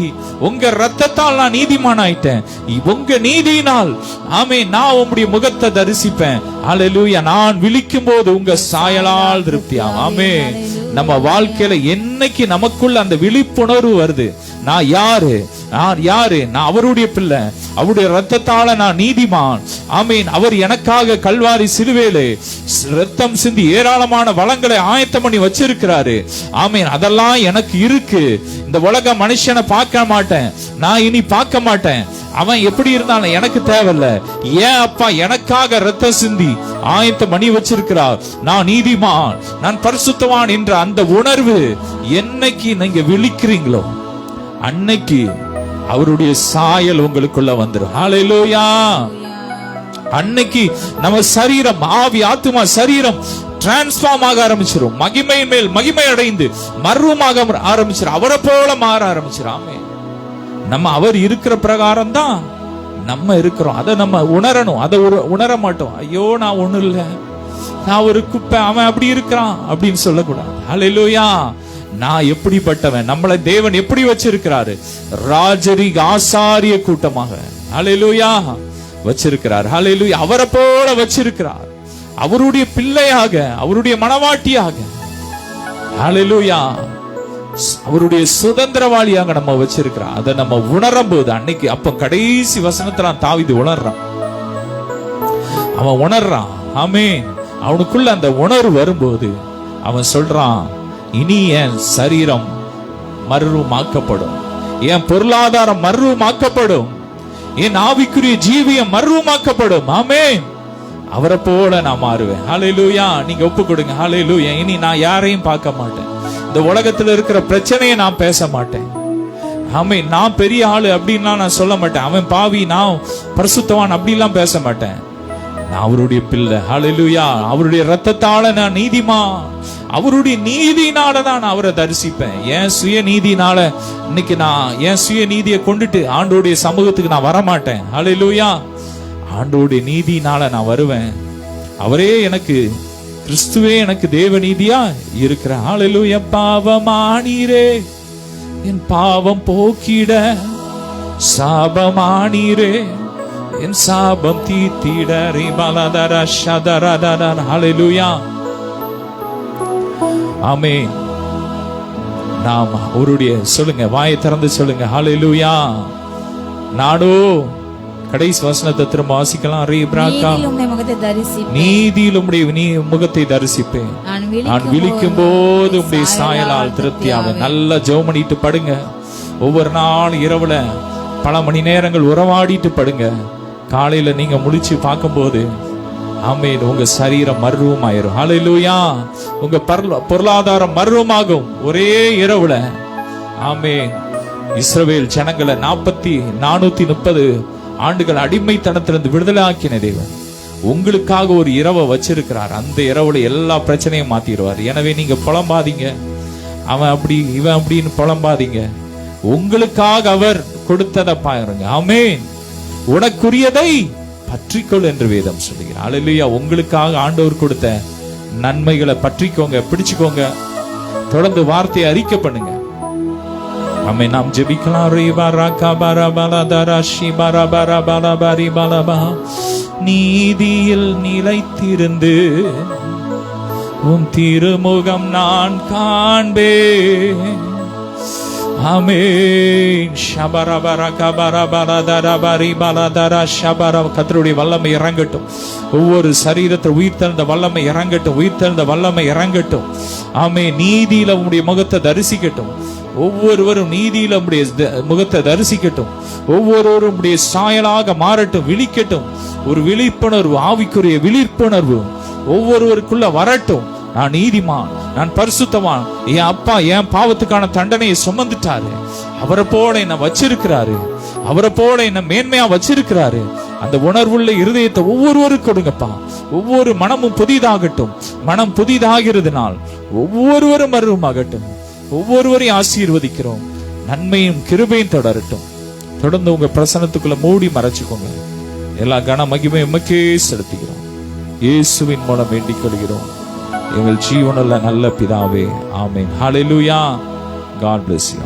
உங்க ரத்தத்தால் நான் நீதிமான் ஆயிட்டேன். உங்க நீதியினால் ஆமென் நான் உம்முடைய முகத்தை தரிசிப்பேன். ஹல்லேலூயா. நான் விழிக்கும் போது உங்க சாயலால் திருப்தியாகும். ஆமென். நம்ம வாழ்க்கையில என்னைக்கு நமக்குள்ள அந்த விழிப்புணர்வு வருது, நான் யாரு, நான் யாரு? நான் அவருடைய பிள்ளை, அவருடைய ரத்தத்தால நான் நீதிமான். ஆமீன். அவர் எனக்காக கல்வாரி சிலுவையிலே ரத்தம் சிந்தி ஏராளமான வளங்களை ஆயத்தம் பண்ணி வச்சிருக்கிறாரு. ஆமீன். அதெல்லாம் எனக்கு இருக்கு. இந்த உலக மனுஷனை பார்க்க மாட்டேன், நான் இனி பார்க்க மாட்டேன். அவன் எப்படி இருந்தாலும் எனக்கு தேவையில்ல. ஏன் அப்பா எனக்காக ரத்தம் சிந்தி ஆயத்தம் பண்ணி வச்சிருக்கிறார். நான் நீதிமான், நான் பரிசுத்தவான் என்ற அந்த உணர்வு என்னைக்கு நீங்க விழிக்கிறீங்களோ அன்னைக்கு அவருடைய சாயல் உங்களுக்குள்ள வந்துடும். ஹல்லேலூயா. அன்னைக்கு நம்ம சரீரம், ஆவி, ஆத்துமா, சரீரம் டிரான்ஸ்ஃபார்ம் ஆக ஆரம்பிச்சிரும். மகிமை மேல் மகிமை அடைந்து மர்வமாக ஆரம்பிச்சிரும். அவரை போல மாற ஆரம்பிச்சிரும். நம்ம அவர் இருக்கிற பிரகாரம் தான் நம்ம இருக்கிறோம். அதை நம்ம உணரணும். அதை உணர மாட்டோம். ஐயோ நான் ஒண்ணு இல்ல, நான் ஒரு குப்பை, அவன் அப்படி இருக்கிறான் அப்படின்னு சொல்லக்கூடாது. ஹல்லேலூயா. நான் எப்படிப்பட்டவன், நம்மளை தேவன் எப்படி வச்சிருக்கிறாரு? ராஜரிக ஆசாரிய கூட்டமாக ஹல்லேலூயா வச்சிருக்கிறார். ஹல்லேலூயா. அவரை போல வச்சிருக்கிறார். அவருடைய பிள்ளையாக, அவருடைய மனவாட்டியாக, ஹல்லேலூயா, அவருடைய சுதந்திரவாளியாக நம்ம வச்சிருக்கிறார். அதை நம்ம உணரும் போது அன்னைக்கு, அப்ப கடைசி வசனத்துல தாவீது உணர்றான். அவன் உணர்றான். ஆமென். அவனுக்குள்ள அந்த உணர்வு வரும்போது அவன் சொல்றான், இனி என் சரீரம் மர்வமாக்கப்படும், என் பொருளாதாரம் மர்வமாக்கப்படும், என் ஆவிக்குரிய ஜீவியம் மர்வமாக்கப்படும். ஆமென். அவரை போல நான் மாறுவேன். ஹல்லேலூயா. நீங்க ஒப்பு கொடுங்க. ஹல்லேலூயா. இனி நான் யாரையும் பார்க்க மாட்டேன். இந்த உலகத்துல இருக்கிற பிரச்சனையை நான் பேச மாட்டேன். ஆமென். நான் பெரிய ஆளு அப்படின்லாம் நான் சொல்ல மாட்டேன். அவன் பாவி, நான் பரிசுத்தவான் அப்படிலாம் பேச மாட்டேன். நான் அவருடைய பிள்ளை. ஹல்லேலூயா. அவருடைய ரத்தத்தால நான் நீதிமான். அவருடைய நீதினால தான் நான் அவரை தரிசிப்பேன். என் சுய நீதினால இன்னைக்கு நான் என் சுய நீதியை கொண்டுட்டு ஆண்டோடைய சமூகத்துக்கு நான் வரமாட்டேன். ஹல்லேலூயா. ஆண்டோடைய நீதினால நான் வருவேன். அவரே எனக்கு, கிறிஸ்துவே எனக்கு தேவ நீதியா இருக்கிற. ஹல்லேலூயா. பாவமானீரே, என் பாவம் போக்கிட சாபமானீரே, என் சாபம் தீத்திட. ரிபலதர ஷதரதர. ஹல்லேலூயா. ஆமென். நாம் அவருடைய, சொல்லுங்க, வாயை திறந்து சொல்லுங்க, ஹல்லேலூயா. நானோ கடைசி வசனத்தை திரும்ப வாசிக்கலாம். நீதியில் உம்முடைய முகத்தை தரிசிப்பேன், நான் விழிக்கும் போது உம்முடைய சாயலால் திருப்தியாவேன். நல்ல ஜெபம் பண்ணிட்டு படுங்க. ஒவ்வொரு நாள் இரவுல பல மணி நேரங்கள் உறவாடிட்டு படுங்க. காலையில நீங்க முழிச்சு பார்க்கும்போது ஆமென், உங்க சரீரம் மர்வமாயிரும். ஹல்லேலூயா. உங்க பொருளாதாரம் மர்வமாகும் ஒரே இரவுல. ஆமென். இஸ்ரவேல் ஜனங்களை 430 ஆண்டுகள் அடிமைத்தனத்திலிருந்து விடுதலை ஆக்கின தேவன் உங்களுக்காக ஒரு இரவை வச்சிருக்கிறார். அந்த இரவுல எல்லா பிரச்சனையும் மாத்திடுவார். எனவே நீங்க புலம்பாதீங்க, அவன் அப்படி இவன் அப்படின்னு புலம்பாதீங்க. உங்களுக்காக அவர் கொடுத்ததை பாருங்க. ஆமென். உனக்குரியதை பற்றிக்கொள் என்று வேதம் சொல்லுகிறார். ஹல்லேலூயா. உங்களுக்காக ஆண்டவர் கொடுத்த நன்மைகளை பற்றிக்கோங்க, பிடிச்சுக்கோங்க. தொடர்ந்து வார்த்தையை அறிக்கை பண்ணுங்க. ஆமென். நாம் ஜெபிக்கலாம். நீதியில் நிலைத்திருந்து உன் திருமுகம் நான் காண்பேன். ஆமென். கர்த்தருடைய வல்லமை இறங்கட்டும். ஒவ்வொரு சரீரத்தில் உயிர்த்தெழுந்த வல்லமை இறங்கட்டும், உயிர்த்தெழுந்த வல்லமை இறங்கட்டும். ஆமென். நீதியில உம்முடைய முகத்தை தரிசிக்கட்டும். ஒவ்வொருவரும் நீதியில உம்முடைய முகத்தை தரிசிக்கட்டும். ஒவ்வொருவரும் உம்முடைய சாயலாக மாறட்டும், விழிக்கட்டும். ஒரு விழிப்புணர்வு, ஆவிக்குரிய விழிப்புணர்வு ஒவ்வொருவருக்குள்ள வரட்டும். நான் நீதிமான், நான் பரிசுத்தவான், என் அப்பா என் பாவத்துக்கான தண்டனையை சுமந்துட்டாரு, அவரை போல என்ன வச்சிருக்கிறாரு, அவரை போல என்ன மேன்மையா வச்சிருக்கிறாரு. அந்த உணர்வுள்ள இருதயத்தை ஒவ்வொருவரும் கொடுங்கப்பா. ஒவ்வொரு மனமும் புதிதாகட்டும். மனம் புதிதாகிறதுனால் ஒவ்வொருவரும் மர்வமாகட்டும். ஒவ்வொருவரையும் ஆசீர்வதிக்கிறோம். நன்மையும் கிருபையும் தொடரட்டும். தொடர்ந்து உங்க பிரசன்னத்துக்குள்ள மூடி மறைச்சுக்கோங்க. எல்லா கன மகிமை உமக்கே செலுத்துகிறோம். இயேசுவின் மூலம் வேண்டிக் கொள்கிறோம் எங்கள் ஜீவனுள்ள நல்ல பிதாவே. ஆமென். ஹல்லேலூயா. God bless you.